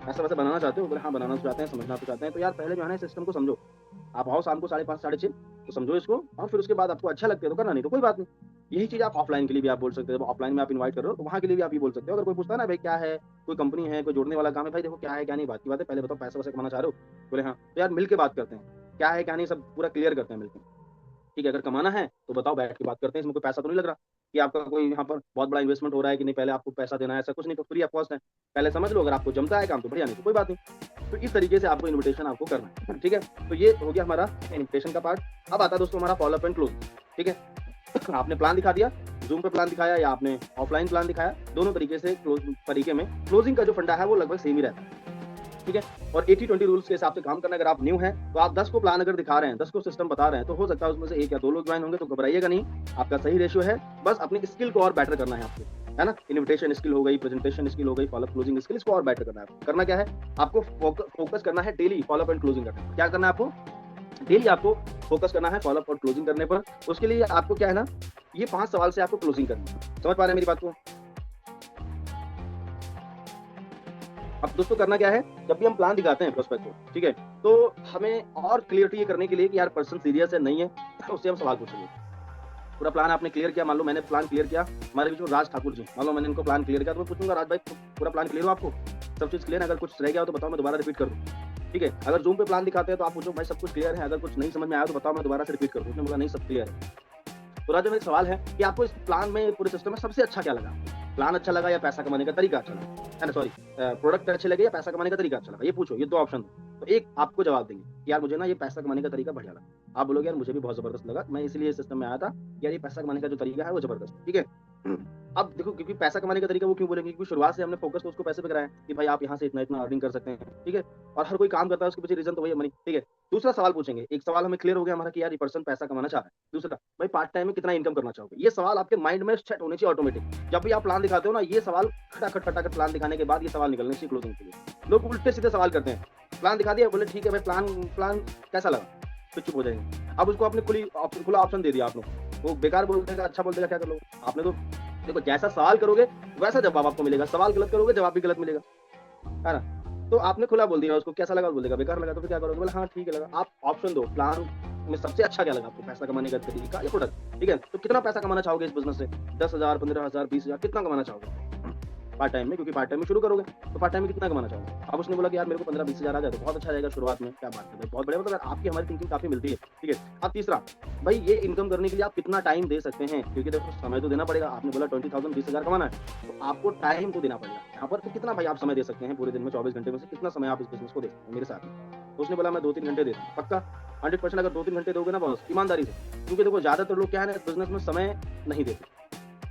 ऐसा-वैसा बनाना चाहते हो? बोले हाँ, बनाना तो चाहते हैं, समझना तो चाहते हैं। तो यार पहले जो है ना, सिस्टम को समझो। आप आओ शाम को 5:30 6:30, तो समझो इसको, और फिर उसके बाद आपको अच्छा लगता है तो करना, नहीं तो कोई बात नहीं। यही चीज़ आप ऑफलाइन के लिए भी आप बोल सकते हो। जब ऑफलाइन में आप इनवाइट कर रहे हो, तो वहाँ के लिए भी आप ये बोल सकते हो। अगर कोई पूछता है ना भाई क्या है, कोई कंपनी है, कोई जोड़ने वाला काम है, भाई देखो क्या है, क्या नहीं, बात की बात है। पहले बताओ पैसा-वैसा कमाना चाह रहे हो? बोले हाँ, तो यार मिल के बात करते हैं। क्या है, क्या नहीं, सब पूरा क्लियर करते हैं मिलके। ठीक है, अगर कमाना है तो बताओ, बैठ के बात करते हैं, इसमें कोई पैसा तो नहीं लग रहा कि आपका कोई यहाँ पर बहुत बड़ा इन्वेस्टमेंट हो रहा है कि नहीं, पहले आपको पैसा देना है, ऐसा कुछ नहीं, तो फ्री ऑफ कॉस्ट है। पहले समझ लो, अगर आपको जमता है काम तो बढ़िया, नहीं तो कोई बात नहीं। तो इस तरीके से आपको इन्विटेशन आपको करना है, ठीक है? तो ये हो गया हमारा इन्विटेशन का पार्ट। अब आता है दोस्तों हमारा फॉलो अप एंड क्लोज, ठीक है? आपने प्लान दिखा दिया, ज़ूम पे प्लान दिखाया या आपने ऑफलाइन प्लान दिखाया, दोनों तरीके से तरीके में क्लोजिंग का जो फंडा है वो लगभग सेम ही रहता है। ठीक है? और 80-20 रूल्स के हिसाब से काम करना। अगर आप न्यू हैं, तो आप 10 को प्लान अगर दिखा रहे हैं, 10 को सिस्टम बता रहे हैं, तो हो सकता है उसमें से 1 या 2 लोग ज्वाइन होंगे, तो घबराइएगा नहीं। आपका सही रेशियो है, बस अपनी स्किल को और बेटर करना है आपको, है ना? इन्विटेशन स्किल हो गई, प्रेजेंटेशन स्किल हो गई, फॉलो-अप क्लोजिंग स्किल, इसको और बेटर करना है आपको। करना क्या है? आपको फोकस करना है डेली फॉलो-अप एंड क्लोजिंग करने पर। क्या करना है आपको? डेली आपको फोकस करना है फॉलो-अप और क्लोजिंग करने पर। उसके लिए आपको क्या है ना, ये 5 सवाल से आपको क्लोजिंग करनी है। समझ पा रहे हैं मेरी बात को? अब दोस्तों करना क्या है, जब भी हम प्लान दिखाते हैं प्रोस्पेक्ट को, ठीक है, तो हमें और क्लियरिटी ये करने के लिए कि यार पर्सन सीरियस है नहीं है, उससे हम सवाल पूछेंगे। पूरा प्लान आपने क्लियर किया, मान लो मैंने प्लान क्लियर किया, हमारे बीच में राज ठाकुर जी, मान लो मैंने इनको प्लान क्लियर किया, तो मैं पूछूंगा राज भाई पूरा प्लान क्लियर हो आपको? सब चीज़ क्लियर है? अगर कुछ रह गया हो तो बताओ, मैं दोबारा रिपीट कर दूँ। ठीक है, अगर जूम पे प्लान दिखाते हैं तो आप पूछो भाई सब कुछ क्लियर है, अगर कुछ नहीं समझ में आया तो बताओ, मैं दोबारा से रिपीट कर दूँ। उसने बोला नहीं सब क्लियर है। तो राज मेरा सवाल है कि आपको इस प्लान में, पूरे सिस्टम में सबसे अच्छा क्या लगा? प्लान अच्छा लगा या पैसा कमाने का तरीका अच्छा लगा, है ना? सॉरी, प्रोडक्ट अच्छे लगे या पैसा कमाने का तरीका अच्छा लगा, ये पूछो, ये 2 ऑप्शन दो। तो एक आपको जवाब देंगे कि यार मुझे ना ये पैसा कमाने का तरीका बढ़िया लगा। आप बोलोगे यार मुझे भी बहुत ज़बरदस्त लगा, मैं इसलिए इस सिस्टम में आया था, यार ये पैसा कमाने का जो तरीका है वो ज़बरदस्त है, ठीक है? अब देखो, क्योंकि पैसा कमाने का तरीका वो क्यों बोलेंगे, क्योंकि शुरुआत से हमने फोकस तो उसको पैसे पे कराया है कि भाई आप यहाँ से इतना-इतना अर्निंग कर सकते हैं, ठीक है? और हर कोई काम करता है उसके पीछे रीज़न तो वही है मनी, ठीक है? दूसरा सवाल पूछेंगे, एक सवाल हमें क्लियर हो गया हमारा कि यार ये पर्सन पैसा कमाना चाह रहा है। दूसरा, भाई पार्ट टाइम में कितना इनकम करना चाहोगे? ये सवाल आपके माइंड में सेट होने चाहिए ऑटोमेटिक। जब भी आप प्लान दिखाते हो ना, ये सवाल खटाखट प्लान दिखाने के बाद ये सवाल निकलने चाहिए क्लोजिंग के लिए। लोग उल्टे-सीधे सवाल करते हैं। प्लान दिखा दिया, बोले ठीक है भाई, प्लान प्लान कैसा लगा? फिर चुप हो जाएँगे। अब उसको आपने खुला ऑप्शन दे दिया आप लोग। वो बेकार बोल देगा, अच्छा बोल देगा, क्या कर लोगे? आपने तो देखो, जैसा सवाल करोगे वैसा जवाब आपको मिलेगा। सवाल गलत करोगे, जवाब भी गलत मिलेगा, है ना? तो आपने खुला बोल दिया उसको, कैसा लगा? बोल देगा बेकार लगा। तो फिर क्या करोगे? बोले हाँ ठीक है लगा। आप ऑप्शन दो, प्लान में सबसे अच्छा क्या लगा आपको? पैसा कमाने का तरीका या प्रोडक्ट, ठीक है? तो कितना पैसा कमाना चाहोगे इस बिज़नेस से? 10,000, 15,000, 20,000 कितना कमाना चाहोगे? पार्ट टाइम में, क्योंकि पार्ट टाइम में शुरू करोगे, तो पार्ट टाइम में कितना कमाना चाहोगे? अब उसने बोला कि यार मेरे को 15-20 हज़ार आ जाए तो बहुत अच्छा रहेगा शुरुआत में, क्या बात है भाई, बहुत बढ़िया। मतलब आपकी हमारी थिंकिंग काफ़ी मिलती है, ठीक है। अब तीसरा, भाई ये इनकम करने के लिए आप कितना टाइम दे सकते हैं? क्योंकि देखो समय तो देना पड़ेगा, आपने बोला 20,000 20,000 कमाना है, तो आपको टाइम तो देना पड़ेगा। यहाँ पर तो कितना भाई आप समय दे सकते हैं पूरे दिन में 24 घंटे में से कितना समय आप इस बिज़नेस को दे सकते हैं मेरे साथ में? तो उसने बोला मैं 2-3 घंटे देता हूँ, पक्का? 100% अगर 2-3 घंटे दोगे ना बॉस, ईमानदारी से, क्योंकि देखो ज़्यादातर लोग क्या है ना, इस बिज़नेस में समय नहीं देते।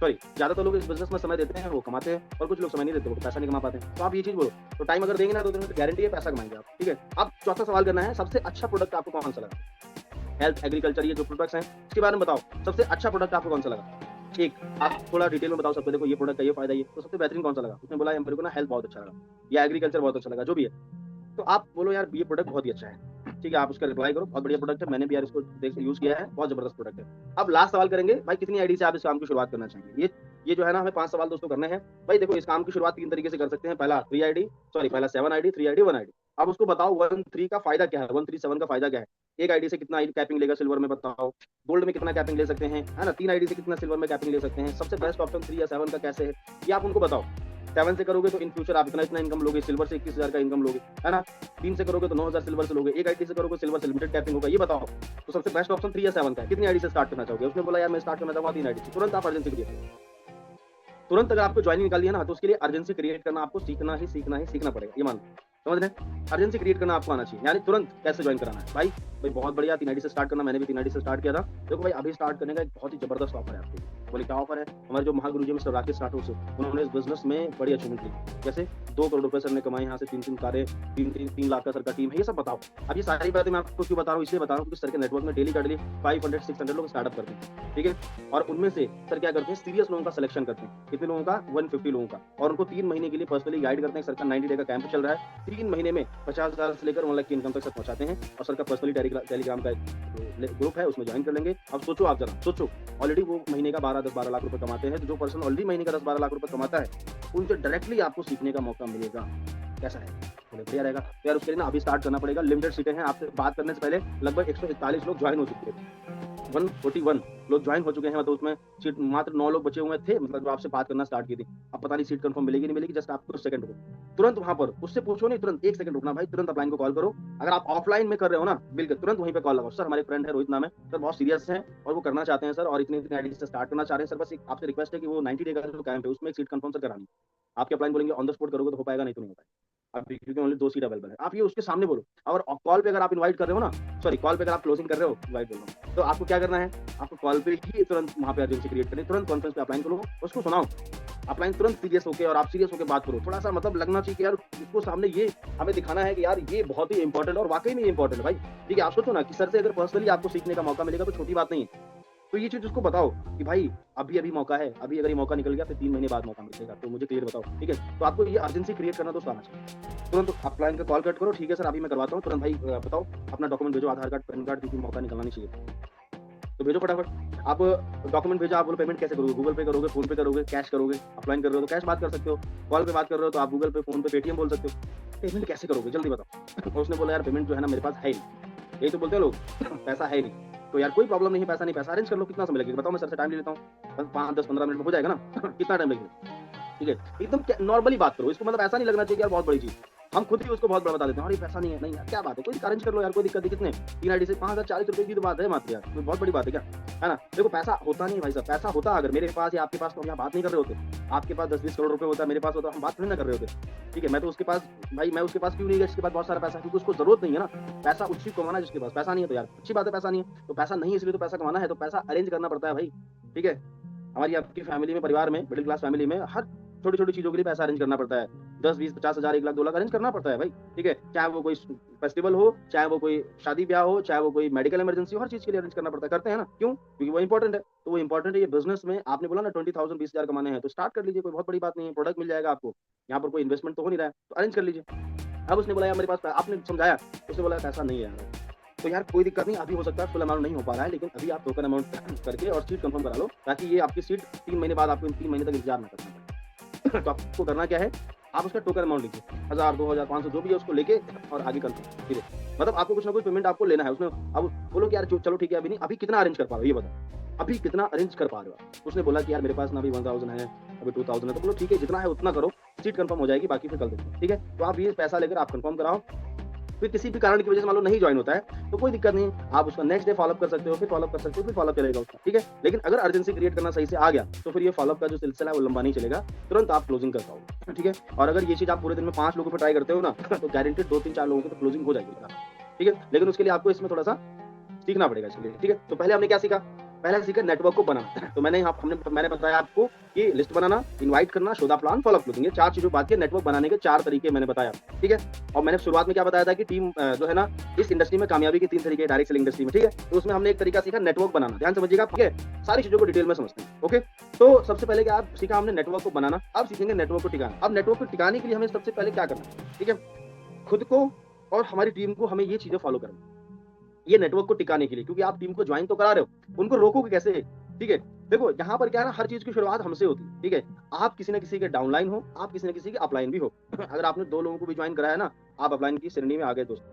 सॉरी, ज़्यादातर लोग इस बिज़नेस में समय देते हैं, वो कमाते हैं, और कुछ लोग समय नहीं देते, वो पैसा नहीं कमा पाते हैं। तो आप ये चीज़ बोलो, तो टाइम अगर देंगे ना 2 दिन में, तो गारंटी है पैसा कमाएँगे आप, ठीक है? अब चौथा सवाल करना है, सबसे अच्छा प्रोडक्ट आपको कौन-सा लगा? हेल्थ, एग्रीकल्चर, ये जो प्रोडक्ट्स हैं, इसके बारे में बताओ, सबसे अच्छा प्रोडक्ट आपको कौन-सा लगा? एक, आप थोड़ा डिटेल में बताओ सबको, देखो ये प्रोडक्ट का ये फ़ायदा, ये तो सबसे बेहतरीन कौन-सा लगा? उसने बोला यार मेरे को ना हेल्थ बहुत अच्छा लगा, या एग्रीकल्चर बहुत अच्छा लगा, जो भी है। तो आप बोलो यार ये प्रोडक्ट बहुत ही अच्छा है, ठीक है? आप उसका रिप्लाई करो, बहुत बढ़िया प्रोडक्ट है, मैंने भी यार इसको देख यूज़ किया है, बहुत ज़बरदस्त प्रोडक्ट है। अब लास्ट सवाल करेंगे, भाई कितनी आईडी से आप इस काम की शुरुआत करना चाहेंगे? ये जो है ना, हमें 5 सवाल दोस्तों करने हैं। भाई देखो, इस काम की शुरुआत 3 तरीके से कर सकते हैं। पहला 3 आईडी, सॉरी पहला 7 आईडी, 3 आईडी, 1 आईडी। अब उसको बताओ 1 3 का फ़ायदा क्या है? 1 3 7 का फ़ायदा क्या है? एक आईडी से कितना आईडी कैपिंग लेगा सिल्वर में बताओ? गोल्ड में कितना कैपिंग ले सकते हैं, है ना? 3 आईडी से कितना सिल्वर में कैपिंग ले सकते हैं? सबसे बेस्ट ऑप्शन 3 या 7 का कैसे है? ये आप उनको बताओ। 7 से करोगे तो इन फ्यूचर आप इतना-इतना इनकम लोगे, सिल्वर से 21,000 का इनकम लोगे, है ना? 3 से करोगे तो 9,000 सिल्वर से लोगे, एक आईडी से करोगे सिल्वर से लिमिटेड कैपिंग होगा, ये बताओ। तो सबसे बेस्ट ऑप्शन 3 या 7 का है। कितनी आईडी से स्टार्ट करना चाहोगे? उसने बोला यार मैं स्टार्ट करना चाहूँगा 3 आईडी से। तुरंत आप अर्जेंसी क्रिएट करो। तुरंत अगर आपको जॉइनिंग निकालनी है ना, तो उसके लिए अर्जेंसी क्रिएट करना आपको सीखना ही पड़ेगा, ये मान लो। समझ रहे हैं? अर्जेंसी क्रिएट करना आपको आना चाहिए, यानी तुरंत कैसे जॉइन कराना है। भाई भाई बहुत बढ़िया, 3 आईडी से स्टार्ट करना, मैंने भी 3 आईडी से स्टार्ट किया था। देखो भाई अभी स्टार्ट करने का एक बहुत ही ज़बरदस्त ऑफर है आपके लिए। बोले क्या ऑफर है? हमारे जो महागुरु जी मिस्टर राकेश राठौर से, उन्होंने इस बिज़नेस में बड़ी अचीवमेंट ली। जैसे 2 करोड़ रुपए सर ने कमाए यहाँ से, 3-3 कारें, 3 लाख का सर का टीम है, ये सब बताओ। अब ये सारी बातें मैं आपको क्यों बता रहा हूँ? इसलिए बता रहा हूँ क्योंकि सर के नेटवर्क में डेली का डेली 500-600 लोग स्टार्टअप करते हैं, ठीक है? और उनमें से सर क्या करते हैं, सीरियस लोगों का सिलेक्शन करते हैं। कितने लोगों का? 150 लोगों का, और उनको 3 महीने के लिए पर्सनली गाइड करते हैं। सर का 90 डे का कैंप चल रहा है। 3 महीने में 50,000 से लेकर 1 लाख की इनकम तक सर पहुँचाते हैं, और सर का पर्सनली टेलीग्राम का एक ग्रुप है, उसमें ज्वाइन कर लेंगे। अब सोचो, आप जरा सोचो, ऑलरेडी वो महीने का 10-12 लाख रुपए कमाते हैं। तो जो पर्सन ऑलरेडी महीने का 10-12 लाख रुपए कमाता है, उनसे डायरेक्टली आपको सीखने का मौका मिलेगा। कैसा है? बोले बढ़िया रहेगा। तो यार उसके लिए ना अभी स्टार्ट करना पड़ेगा। लिमिटेड सीटें हैं। आपसे बात करने से पहले लगभग 141 लोग ज्वाइन हो चुके थे। 141 लोग ज्वाइन हो चुके हैं, मतलब उसमें सीट मात्र 9 लोग बचे हुए थे, मतलब जो आपसे बात करना स्टार्ट की थी। अब पता नहीं सीट कंफर्म मिलेगी नहीं मिलेगी, जस्ट आपको सेकंड रुको। तुरंत वहाँ पर उससे पूछो नहीं, तुरंत 1 सेकंड रुकना भाई, तुरंत अपलाइन को कॉल करो। अगर आप ऑफलाइन में कर रहे हो ना, बिल्कुल तुरंत वहीं पे कॉल लगाओ। सर हमारे फ्रेंड है, रोहित नाम है, सर बहुत सीरियस हैं और वो करना चाहते हैं सर, और इतनी-इतनी आईडी से स्टार्ट करना चाह रहे हैं सर। बस एक आपसे रिक्वेस्ट है कि वो 90 डे का जो कैंप है उसमें एक सीट कंफर्म सर करानी है। आपके अपलाइन बोलेंगे ऑन द स्पॉट करोगे तो हो पाएगा, नहीं तो नहीं हो पाएगा। अभी क्योंकि ओनली 2 सीट अवेलेबल है। आप ये उसके सामने बोलो। और कॉल पे अगर आप इनवाइट कर रहे हो ना, सॉरी कॉल पे अगर आप क्लोजिंग कर रहे हो, इनवाइट बोल रहा हूँ, तो आपको क्या करना है, आपको कॉल पे ही तुरंत वहाँ पे अर्जेंसी क्रिएट करनी, तुरंत कॉन्फ्रेंस पे अपलाइन करो, उसको सुनाओ। अपलाइन तुरंत सीरियस होके, और आप सीरियस होके बात करो। थोड़ा-सा मतलब लगना चाहिए कि यार उसको सामने ये हमें दिखाना है कि यार ये बहुत ही इंपॉर्टेंट है, और वाक़ई में ये इंपॉर्टेंट है भाई। ठीक है, आप सोचो ना कि सर से अगर पर्सनली आपको सीखने का मौका मिलेगा तो छोटी बात नहीं है। तो ये चीज़ उसको बताओ कि भाई अभी-अभी मौका है, अभी अगर ये मौका निकल गया फिर 3 महीने बाद मौका मिलेगा, तो मुझे क्लियर बताओ, ठीक है? तो आपको ये अर्जेंसी क्रिएट करना दोस्तों आना चाहिए। तुरंत अपलाइन का कॉल कट करो, ठीक है सर अभी मैं करवाता हूँ, तुरंत भाई बताओ अपना डॉक्यूमेंट भेजो, आधार कार्ड, पैन कार्ड, क्योंकि मौका निकलना नहीं चाहिए। तो भेजो फटाफट। आप डॉक्यूमेंट भेजा, आप बोलो पेमेंट कैसे करोगे? गूगल पे करोगे, फ़ोन पे करोगे, कैश करोगे? अपलाइन कर रहे हो तो कैश बात कर सकते हो, कॉल पे बात कर रहे हो तो आप गूगल पे, फ़ोन पे, पेटीएम बोल सकते हो। पेमेंट कैसे करोगे जल्दी बताओ। और उसने बोला यार पेमेंट जो है ना मेरे पास है ही नहीं। यही तो बोलते हैं लोग पैसा है ही नहीं। तो यार कोई प्रॉब्लम नहीं है, पैसा नहीं, पैसा अरेंज कर लो, कितना समय लगेगा बताओ, मैं सर से टाइम ले लेता हूँ। बस 5, 10, 15 मिनट में हो जाएगा ना। कितना टाइम लगेगा? ठीक है, एकदम नॉर्मली बात करो, इसको मतलब ऐसा नहीं लगना चाहिए कि यार बहुत बड़ी चीज़। हम खुद ही उसको बहुत बड़ा बता देते हैं, अरे पैसा नहीं है, नहीं यार क्या बात है, कोई अरेंज कर लो यार, कोई दिक्कत नहीं, कितने 3 आईडी से 5040 रुपए की तो बात है मात्र यार, कोई बहुत बड़ी बात है क्या, है ना? देखो पैसा होता नहीं है भाई साहब, पैसा होता अगर मेरे पास या आपके पास तो हम यहाँ बात नहीं कर रहे होते। आपके पास 10-20 करोड़ रुपए होता, मेरे पास होता, हम बात नहीं ना कर रहे होते। ठीक है, मैं तो उसके पास भाई मैं उसके पास क्यों नहीं गया जिसके पास बहुत सारा पैसा है, क्योंकि उसको जरूरत नहीं है ना। पैसा उसी को कमाना है जिसके पास पैसा नहीं है, तो यार अच्छी बात है पैसा नहीं है, तो पैसा नहीं है इसलिए तो पैसा कमाना है, तो पैसा अरेंज करना पड़ता है भाई। ठीक है, हमारी आपकी फैमिली में, परिवार में, मिडिल क्लास फैमिली में हर छोटी-छोटी चीज़ों के लिए पैसा अरेंज करना पड़ता है। 10, 20, 50 हज़ार, 1 लाख, 2 लाख अरेंज करना पड़ता है भाई, ठीक है? चाहे वो कोई फेस्टिवल हो, चाहे वो कोई शादी-ब्याह हो, चाहे वो कोई मेडिकल इमरजेंसी हो, हर चीज़ के लिए अरेंज करना पड़ता है। करते हैं ना? क्यों? क्योंकि वो इम्पोर्टेंट है। तो वो इम्पोर्टेंट है, ये बिज़नेस में आपने बोला ना 20,000 20,000 कमाने हैं, तो स्टार्ट कर लीजिए, कोई बहुत बड़ी बात नहीं है, प्रोडक्ट मिल जाएगा आपको। यहाँ पर कोई इन्वेस्टमेंट तो हो नहीं रहा है, तो अरेंज कर लीजिए। अब उसने बोला यार मेरे पास आपने समझाया, उसने बोला पैसा नहीं है यार। तो यार कोई दिक्कत नहीं, अभी हो सकता है फुल अमाउंट नहीं हो पा रहा है, लेकिन अभी आप टोकन अमाउंट करके और सीट कंफर्म करा लो, ताकि ये आपकी सीट 3 महीने बाद आपको 3 महीने तक इंतजार ना करना पड़े। तो आपको करना क्या है, आप उसका टोकन अमाउंट लिखिए, 1000, 2000, 500 जो भी है उसको लेके और आगे कंफर्म फिर मतलब आपको कुछ ना कुछ पेमेंट आपको लेना है उसमें। अब बोलो कि यार चलो ठीक है, अभी नहीं, अभी कितना अरेंज कर पा रहे हो ये बताओ, अभी कितना अरेंज कर पा रहे हो आप? उसने बोला कि यार मेरे पास ना अभी 1000 है, अभी 2000 है, तो बोलो ठीक है जितना है उतना करो, सीट कंफर्म हो जाएगी, बाकी फिर कल देखते हैं, ठीक है? तो आप ये पैसा लेकर आप कंफर्म कराओ, फिर किसी भी कारण की वजह से मान लो नहीं जॉइन होता है, तो कोई दिक्कत नहीं, आप उसका नेक्स्ट डे फॉलोअप कर सकते हो, फिर फॉलोअप कर सकते हो, फिर फॉलोअप चलेगा उसका, ठीक है? लेकिन अगर अर्जेंसी क्रिएट करना सही से आ गया, तो फिर ये फॉलोअप का जो सिलसिला है वो लंबा नहीं चलेगा, तुरंत आप क्लोजिंग कर पाओगे, ठीक है? और अगर ये चीज़ आप पूरे दिन में 5 लोगों पे ट्राई करते हो ना, तो गारंटेड 2-3-4 लोगों की तो क्लोजिंग हो जाएगी, ठीक है? लेकिन उसके लिए आपको इसमें थोड़ा-सा सीखना पड़ेगा इसके लिए, ठीक है? तो पहले हमने क्या सीखा? पहले सीखा नेटवर्क को बनाना। तो मैंने बताया आपको कि लिस्ट बनाना, इनवाइट करना, show the plan, follow up closing, ये 4 चीज़ों बात के नेटवर्क बनाने के 4 तरीके मैंने बताया, ठीक है? और मैंने शुरुआत में क्या बताया था कि टीम जो है ना, इस इंडस्ट्री में कामयाबी के 3 तरीके हैं, डायरेक्ट सेलिंग इंडस्ट्री में, ठीक है? तो उसमें हमने एक तरीका सीखा नेटवर्क बनाना, ध्यान समझिएगा, ठीक है? सारी चीज़ों को डिटेल में समझते हैं, ओके? तो सबसे पहले क्या आप सीखा हमने नेटवर्क को बनाना, अब सीखेंगे नेटवर्क को टिकाना। अब नेटवर्क को टिकाने के लिए हमें सबसे पहले क्या करना है, ठीक है? खुद को और हमारी टीम को हमें ये चीज़ें फॉलो करनी है। ये नेटवर्क को टिकाने के लिए, क्योंकि आप टीम को ज्वाइन तो करा रहे हो, उनको रोकोगे कैसे? ठीक है? देखो यहाँ पर क्या है ना, हर चीज़ की शुरुआत हमसे होती है, ठीक है? आप किसी न किसी के डाउनलाइन हो, आप किसी न किसी के अपलाइन भी हो। अगर आपने 2 लोगों को भी ज्वाइन कराया ना, आप अपलाइन की श्रेणी में आ गए दोस्त।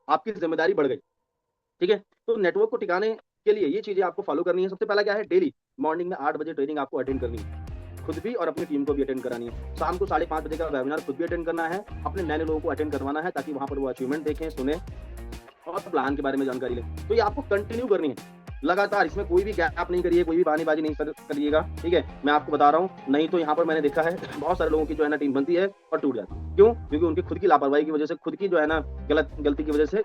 आपकी ज़िम्मेदारी बढ़ गई, ठीक है? तो नेटवर्क को टिकाने के लिए ये चीज़ें आपको फॉलो करनी है। सबसे पहला क्या है, डेली मॉर्निंग में 8 बजे ट्रेनिंग आपको अटेंड करनी है। खुद भी और अपनी टीम को भी अटेंड करानी है। शाम को 5:30 बजे का वेबिनार खुद भी अटेंड करना है, अपने नए लोगों को अटेंड करवाना है, ताकि वहाँ पर वो अचीवमेंट देखें, सुने और प्लान के बारे में जानकारी लें। तो ये आपको कंटिन्यू करनी है, लगातार, इसमें कोई भी गैप नहीं करिए, कोई भी बहानेबाज़ी नहीं करिएगा, ठीक है? मैं आपको बता रहा हूँ, नहीं तो यहाँ पर मैंने देखा है बहुत सारे लोगों की जो है ना टीम बनती है और टूट जाती है। क्यों? क्योंकि उनकी खुद की लापरवाही की वजह से, खुद की जो है ना गलती की वजह से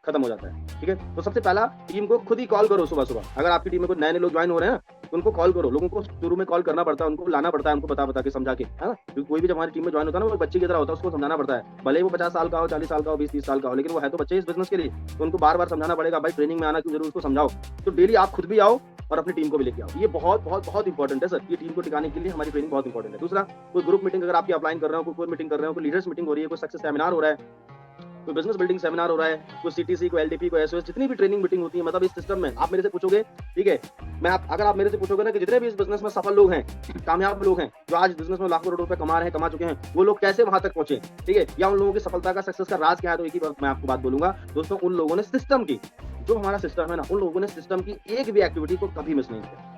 खत्म हो जाता है, ठीक है? तो सबसे पहला टीम को खुद ही कॉल करो सुबह-सुबह। अगर आपकी टीम में कोई नए लोग ज्वाइन हो रहे हैं ना, उनको कॉल करो। लोगों को शुरू में कॉल करना पड़ता है, उनको लाना पड़ता है, उनको बता-बता के, समझा के, है ना? क्योंकि कोई भी जब हमारी टीम में ज्वाइन होता है ना, वो एक बच्चे की तरह होता है, उसको समझाना पड़ता है। भले ही वो 50 साल का हो, 40 साल का हो, 20-30 साल का हो, लेकिन वो है तो बच्चे इस बिज़नेस के लिए, तो उनको बार-बार समझाना पड़ेगा, भाई ट्रेनिंग में आना क्यों ज़रूरी, उसको समझाओ। तो डेली आप खुद भी आओ और अपनी टीम को भी लेके आओ। ये बहुत इंपॉर्टेंट है सर, ये टीम को टिकाने के लिए हमारी ट्रेनिंग बहुत इंपॉर्टेंट है। दूसरा, कोई ग्रुप मीटिंग अगर आपकी अपलाइन कर रहे हो, कोई मीटिंग कर रहे हो, कोई लीडर्स मीटिंग हो रही है, कोई सक्सेस सेमिनार हो रहा है, कोई बिज़नेस बिल्डिंग सेमिनार हो रहा है, कोई सीटीसी, कोई एलडीपी, कोई एसओएस, जितनी भी ट्रेनिंग मीटिंग होती है, मतलब इस सिस्टम में आप मेरे से पूछोगे, ठीक है? अगर आप मेरे से पूछोगे ना कि जितने भी इस बिज़नेस में सफल लोग हैं, कामयाब लोग हैं, जो आज बिज़नेस में लाखों करोड़ रुपए कमा चुके हैं, वो लोग कैसे वहाँ तक पहुँचे, ठीक है? या उन लोगों की सफलता का, सक्सेस का राज क्या है, तो एक ही बात मैं आपको बात बोलूँगा, दोस्तों, उन लोगों ने सिस्टम की, जो हमारा सिस्टम है ना, उन लोगों ने सिस्टम की एक भी एक्टिविटी को कभी मिस नहीं किया।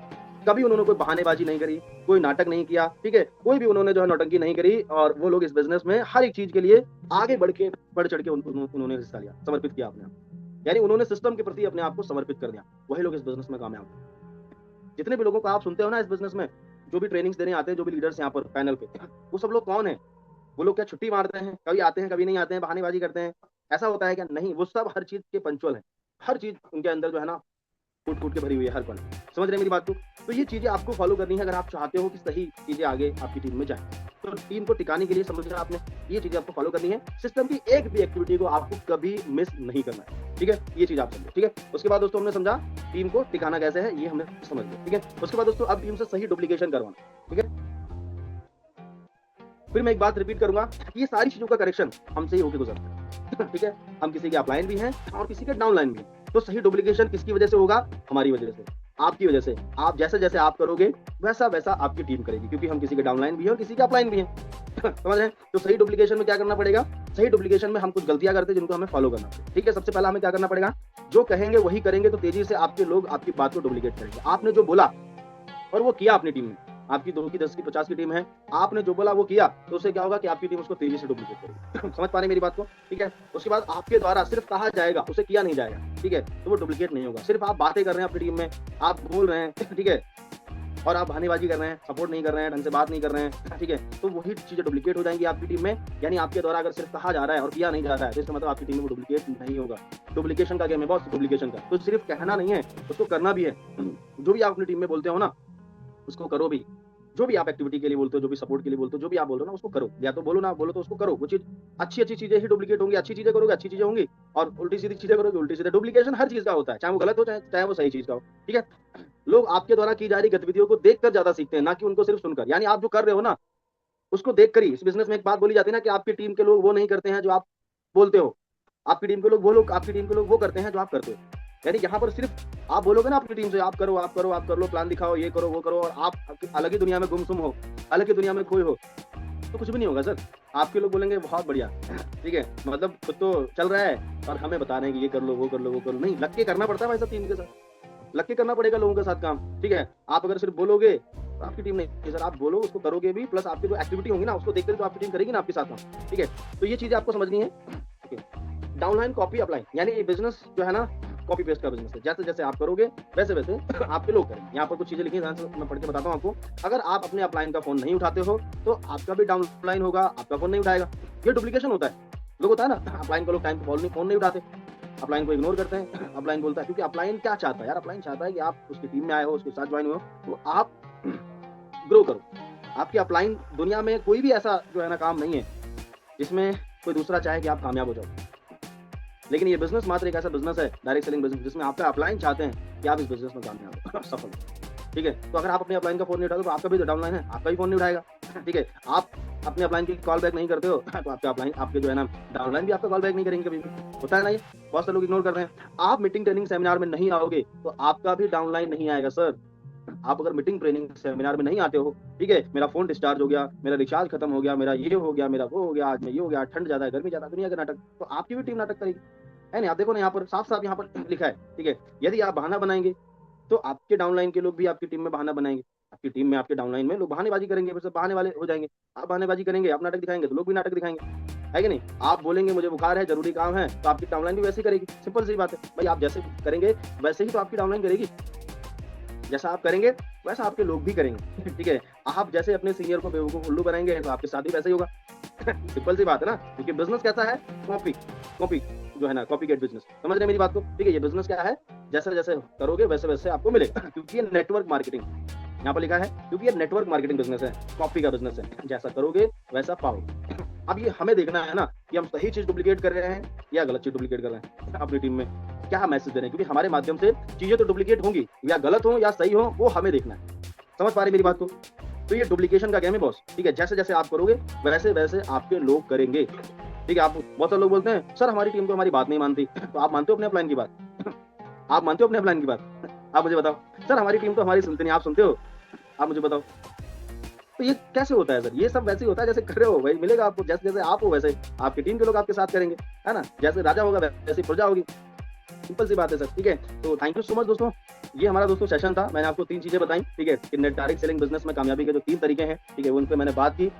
कभी उन्होंने कोई बहानेबाज़ी नहीं करी, कोई नाटक नहीं किया, ठीक है? कोई भी उन्होंने जो है नौटंकी नहीं करी, और वो लोग इस बिज़नेस में हर एक चीज़ के लिए आगे बढ़ चढ़ के उन्होंने हिस्सा लिया, समर्पित किया अपने आप। यानी उन्होंने सिस्टम के प्रति अपने आप को समर्पित कर दिया। वही लोग इस बिज़नेस में कामयाब हैं। जितने भी लोगों को आप सुनते हो ना इस बिज़नेस में, जो भी ट्रेनिंग्स देने आते हैं, जो भी लीडर्स यहाँ पर पैनल पे, वो सब लोग कौन हैं? वो लोग क्या छुट्टी मारते हैं? कभी आते हैं, कभी नहीं आते हैं, बहानेबाज़ी करते हैं? ऐसा होता है क्या? नहीं, वो सब हर चीज़ के पंक्चुअल हैं। हर चीज़ उनके अंदर जो है ना कूट-कूट के भरी हुई है हर पल। समझ रहे हैं मेरी बात को? तो ये चीज़ें आपको फ़ॉलो करनी है अगर आप चाहते हो कि सही चीज़ें आगे आपकी टीम में जाएँ। तो टीम को टिकाने के लिए समझना आपने, ये चीज़ें आपको फ़ॉलो करनी है। सिस्टम की एक भी एक्टिविटी को आपको कभी मिस नहीं करना है, ठीक है? ये चीज़ आप समझो, ठीक है? उसके बाद दोस्तों हमने समझा टीम को टिकाना कैसे है, ये हमने समझ लिया, ठीक है? उसके बाद दोस्तों अब टीम से सही डुप्लीकेशन करवाना, ठीक है? फिर मैं एक बात रिपीट करूँगा, ये सारी चीज़ों का करेक्शन हमसे ही होके गुज़रता है, ठीक है? हम किसी के अपलाइन भी हैं और किसी के डाउनलाइन भी हैं। तो सही डुप्लीकेशन किसकी वजह से होगा? हमारी वजह से, आपकी वजह से। आप जैसे-जैसे आप करोगे, वैसा-वैसा आपकी टीम करेगी, क्योंकि हम किसी के डाउनलाइन भी हैं और किसी के अपलाइन भी हैं। समझ रहे हैं? तो सही डुप्लीकेशन में क्या करना पड़ेगा? सही डुप्लीकेशन में हम कुछ गलतियाँ करते हैं जिनको हमें फॉलो करना पड़ेगा, ठीक है? सबसे पहला हमें क्या करना पड़ेगा? जो कहेंगे वही करेंगे, तो तेज़ी से आपके लोग आपकी बात को डुप्लीकेट करेंगे। आपने जो बोला और वो किया अपनी टीम में, आपकी 2 की 10 की 50 की टीम है, आपने जो बोला वो किया, तो उससे क्या होगा कि आपकी टीम उसको तेज़ी से डुप्लीकेट करेगी। समझ पा रहे हैं मेरी बात को? ठीक है? उसके बाद आपके द्वारा सिर्फ़ कहा जाएगा, उसे किया नहीं जाएगा, ठीक है? तो वो डुप्लीकेट नहीं होगा। सिर्फ़ आप बातें कर रहे हैं अपनी टीम में, आप बोल रहे हैं, ठीक है? और आप बहानेबाज़ी कर रहे हैं, सपोर्ट नहीं कर रहे हैं, ढंग से बात नहीं कर रहे हैं, ठीक है? तो वही चीज़ें डुप्लीकेट हो जाएँगी आपकी टीम में, यानी आपके द्वारा अगर सिर्फ़ कहा जा रहा है और किया नहीं जा रहा है, तो इसका मतलब आपकी टीम में वो डुप्लीकेट नहीं होगा। डुप्लीकेशन का गेम है बॉस, डुप्लीकेशन का। तो सिर्फ़ कहना नहीं है, उसको करना भी है। जो भी आप अपनी टीम में बोलते हो ना, उसको करो भी। जो भी आप एक्टिविटी के लिए बोलते हो, जो भी सपोर्ट के लिए बोलते हो, जो भी आप बोल रहे हो ना, उसको करो। या तो बोलो ना बोलो तो उसको करो। वो चीज़ अच्छी-अच्छी चीज़ें ही डुप्लीकेट होंगी, अच्छी चीज़ें करोगे, अच्छी चीज़ें होंगी और उल्टी-सीधी चीज़ें करोगे, उल्टी-सीधे डुप्लीकेशन हर चीज़ का होता है, चाहे वो गलत हो, चाहे वो सही चीज़ का हो, ठीक है? लोग आपके द्वारा की जा रही गतिविधियों को देखकर ज़्यादा सीखते हैं, ना कि उनको सिर्फ़ सुनकर। यानी आप जो कर रहे हो ना, उसको देखकर ही इस बिज़नेस में एक बात बोली जाती है ना कि आपकी टीम के लोग वो नहीं करते हैं जो आप बोलते हो। आपकी टीम के लोग वो करते हैं जो आप करते हो। यानी यहाँ पर सिर्फ़ आप बोलोगे ना अपनी टीम से आप कर लो, प्लान दिखाओ, ये करो, वो करो और आप अलग ही दुनिया में गुमसुम हो, अलग ही दुनिया में खोए हो, तो कुछ भी नहीं होगा सर। आपके लोग बोलेंगे बहुत बढ़िया, ठीक है? मतलब खुद तो चल रहा है और हमें बता रहे हैं कि ये कर लो, वो कर लो, वो करो। नहीं, लग के करना पड़ता है भाई साहब टीम के साथ। लग के करना पड़ेगा लोगों के साथ काम, ठीक है? आप अगर सिर्फ़ बोलोगे, तो आपकी टीम नहीं सर, आप बोलो, उसको करोगे भी प्लस आपकी जो एक्टिविटी होंगी ना, उसको देखकर तो आपकी टीम करेगी ना आपके साथ काम, ठीक है? तो ये चीज़ें आपको समझनी है, ठीक है? डाउनलाइन, कॉपी, अपलाइन यानी ये बिज़नेस जो है ना, कॉपी पेस्ट का बिज़नेस है। जैसे-जैसे आप करोगे, वैसे-वैसे आपके लोग करेंगे। यहाँ पर कुछ चीज़ें लिखी हैं, ध्यान से मैं पढ़ के बताता हूँ आपको। अगर आप अपने अपलाइन का फ़ोन नहीं उठाते हो, तो आपका भी डाउनलाइन होगा, आपका फ़ोन नहीं उठाएगा। ये डुप्लीकेशन होता है। लोग होता है ना, अपलाइन को लोग टाइम पे फ़ोन नहीं उठाते। अपलाइन को इग्नोर करते हैं। अपलाइन बोलता है क्योंकि अपलाइन क्या चाहता है यार, अपलाइन चाहता है कि आप उसकी टीम में आए हो, उसके साथ जॉइन हुए हो, तो आप ग्रो करो। आपकी अपलाइन दुनिया में कोई भी ऐसा जो है ना काम नहीं है, जिसमें कोई दूसरा चाहे कि आप कामयाब हो जाओ। लेकिन ये बिज़नेस मात्र एक ऐसा बिज़नेस है, डायरेक्ट सेलिंग बिज़नेस, जिसमें आपका अपलाइन चाहते हैं कि आप इस बिज़नेस में कामयाब हो, सफल हो। ठीक है? तो अगर आप अपने अपलाइन का फ़ोन नहीं उठाते तो आपका भी तो डाउनलाइन है, आपका भी फ़ोन नहीं उठाएगा। ठीक है? आप अपने अपलाइन की कॉल बैक नहीं करते हो, तो आपका अपलाइन आपके जो है ना डाउनलाइन भी आपका कॉल बैक नहीं करेंगे कभी भी। होता है ना ये? बहुत से लोग इग्नोर कर रहे हैं। आप मीटिंग, ट्रेनिंग, सेमिनार में नहीं आओगे, तो आपका भी डाउनलाइन नहीं आएगा सर। आप अगर मीटिंग, ट्रेनिंग, सेमिनार में नहीं आते हो, ठीक है? मेरा फ़ोन डिस्चार्ज हो गया, मेरा रिचार्ज खत्म हो गया, मेरा ये हो गया, मेरा वो हो गया, आज में ये हो गया, ठंड ज़्यादा है, गर्मी ज़्यादा है, दुनिया के नाटक। तो आपकी भी टीम नाटक करेगी। है नहीं? आप देखो ना यहाँ पर साफ-साफ यहाँ पर लिखा है, ठीक है? यदि आप बहाना बनाएँगे, तो आपके डाउनलाइन के लोग भी आपकी टीम में बहाना बनाएँगे। आपकी टीम में, आपके डाउनलाइन में लोग बहानेबाज़ी करेंगे, फिर सब बहाने वाले हो जाएँगे। आप बहानेबाज़ी करेंगे, आप नाटक दिखाएँगे, तो लोग भी नाटक दिखाएँगे। है कि नहीं? आप बोलेंगे मुझे बुखार है, ज़रूरी काम है, तो आपकी डाउनलाइन भी वैसे ही करेगी। सिंपल सी बात है। भाई आप जैसे करेंगे, वैसे ही तो आपकी डाउनलाइन करेगी। जैसा आप करेंगे, वैसा आपके लोग भी करेंगे। ठीक है? आप जैसे अपने सीनियर को बेवकूफ़ उल्लू बनाएँगे, तो आपके साथ भी वैसा ही होगा। सिंपल सी बात है ना, क्योंकि बिज़नेस कैसा है? कॉपी कॉपी जो है ना, कॉपीकैट बिज़नेस। समझ रहे हैं मेरी बात को? ठीक है, ये बिज़नेस क्या है? जैसे-जैसे करोगे वैसे-वैसे आपको मिलेगा। क्योंकि ये नेटवर्क मार्केटिंग यहाँ पर लिखा है, क्योंकि ये नेटवर्क मार्केटिंग बिज़नेस है, कॉपी का बिज़नेस है। जैसा करोगे वैसा पाओगे। अब ये हमें देखना है ना कि हम सही चीज़ डुप्लीकेट कर रहे हैं या गलत चीज़ डुप्लीकेट कर रहे हैं अपनी टीम में। क्या मैसेज दे रहे हैं? क्योंकि हमारे माध्यम से चीज़ें तो डुप्लीकेट होंगी, या गलत हो या सही हो, वो हमें देखना है। समझ पा रहे हैं मेरी बात को? तो ये डुप्लीकेशन का गेम है बॉस, ठीक है? जैसे-जैसे आप करोगे, वैसे-वैसे आपके लोग करेंगे। ठीक है? आप बहुत सारे लोग बोलते हैं, "सर हमारी टीम तो हमारी बात नहीं मानती।" तो आप मानते हो अपने अपलाइन की बात? आप मानते हो अपने अपलाइन की बात? आप मुझे बताओ। "सर हमारी टीम तो हमारी सुनती नहीं।" आप सुनते हो? आप मुझे बताओ। तो ये कैसे होता है सर? ये सब वैसे ही होता है जैसे कर रहे हो, वही मिलेगा आपको। जैसे-जैसे आप हो वैसे आपकी टीम के लोग आपके साथ करेंगे, है ना? जैसे राजा होगा वैसे ही प्रजा होगी। सिंपल सी बात है सर, ठीक है? तो थैंक यू सो मच दोस्तों। ये हमारा दोस्तों सेशन था। मैंने आपको 3 चीज़ें बताई, ठीक है? कि नेट डायरेक्ट सेलिंग बिज़नेस में कामयाबी के जो 3 तरीके हैं, ठीक है? उन पे मैंने बात की।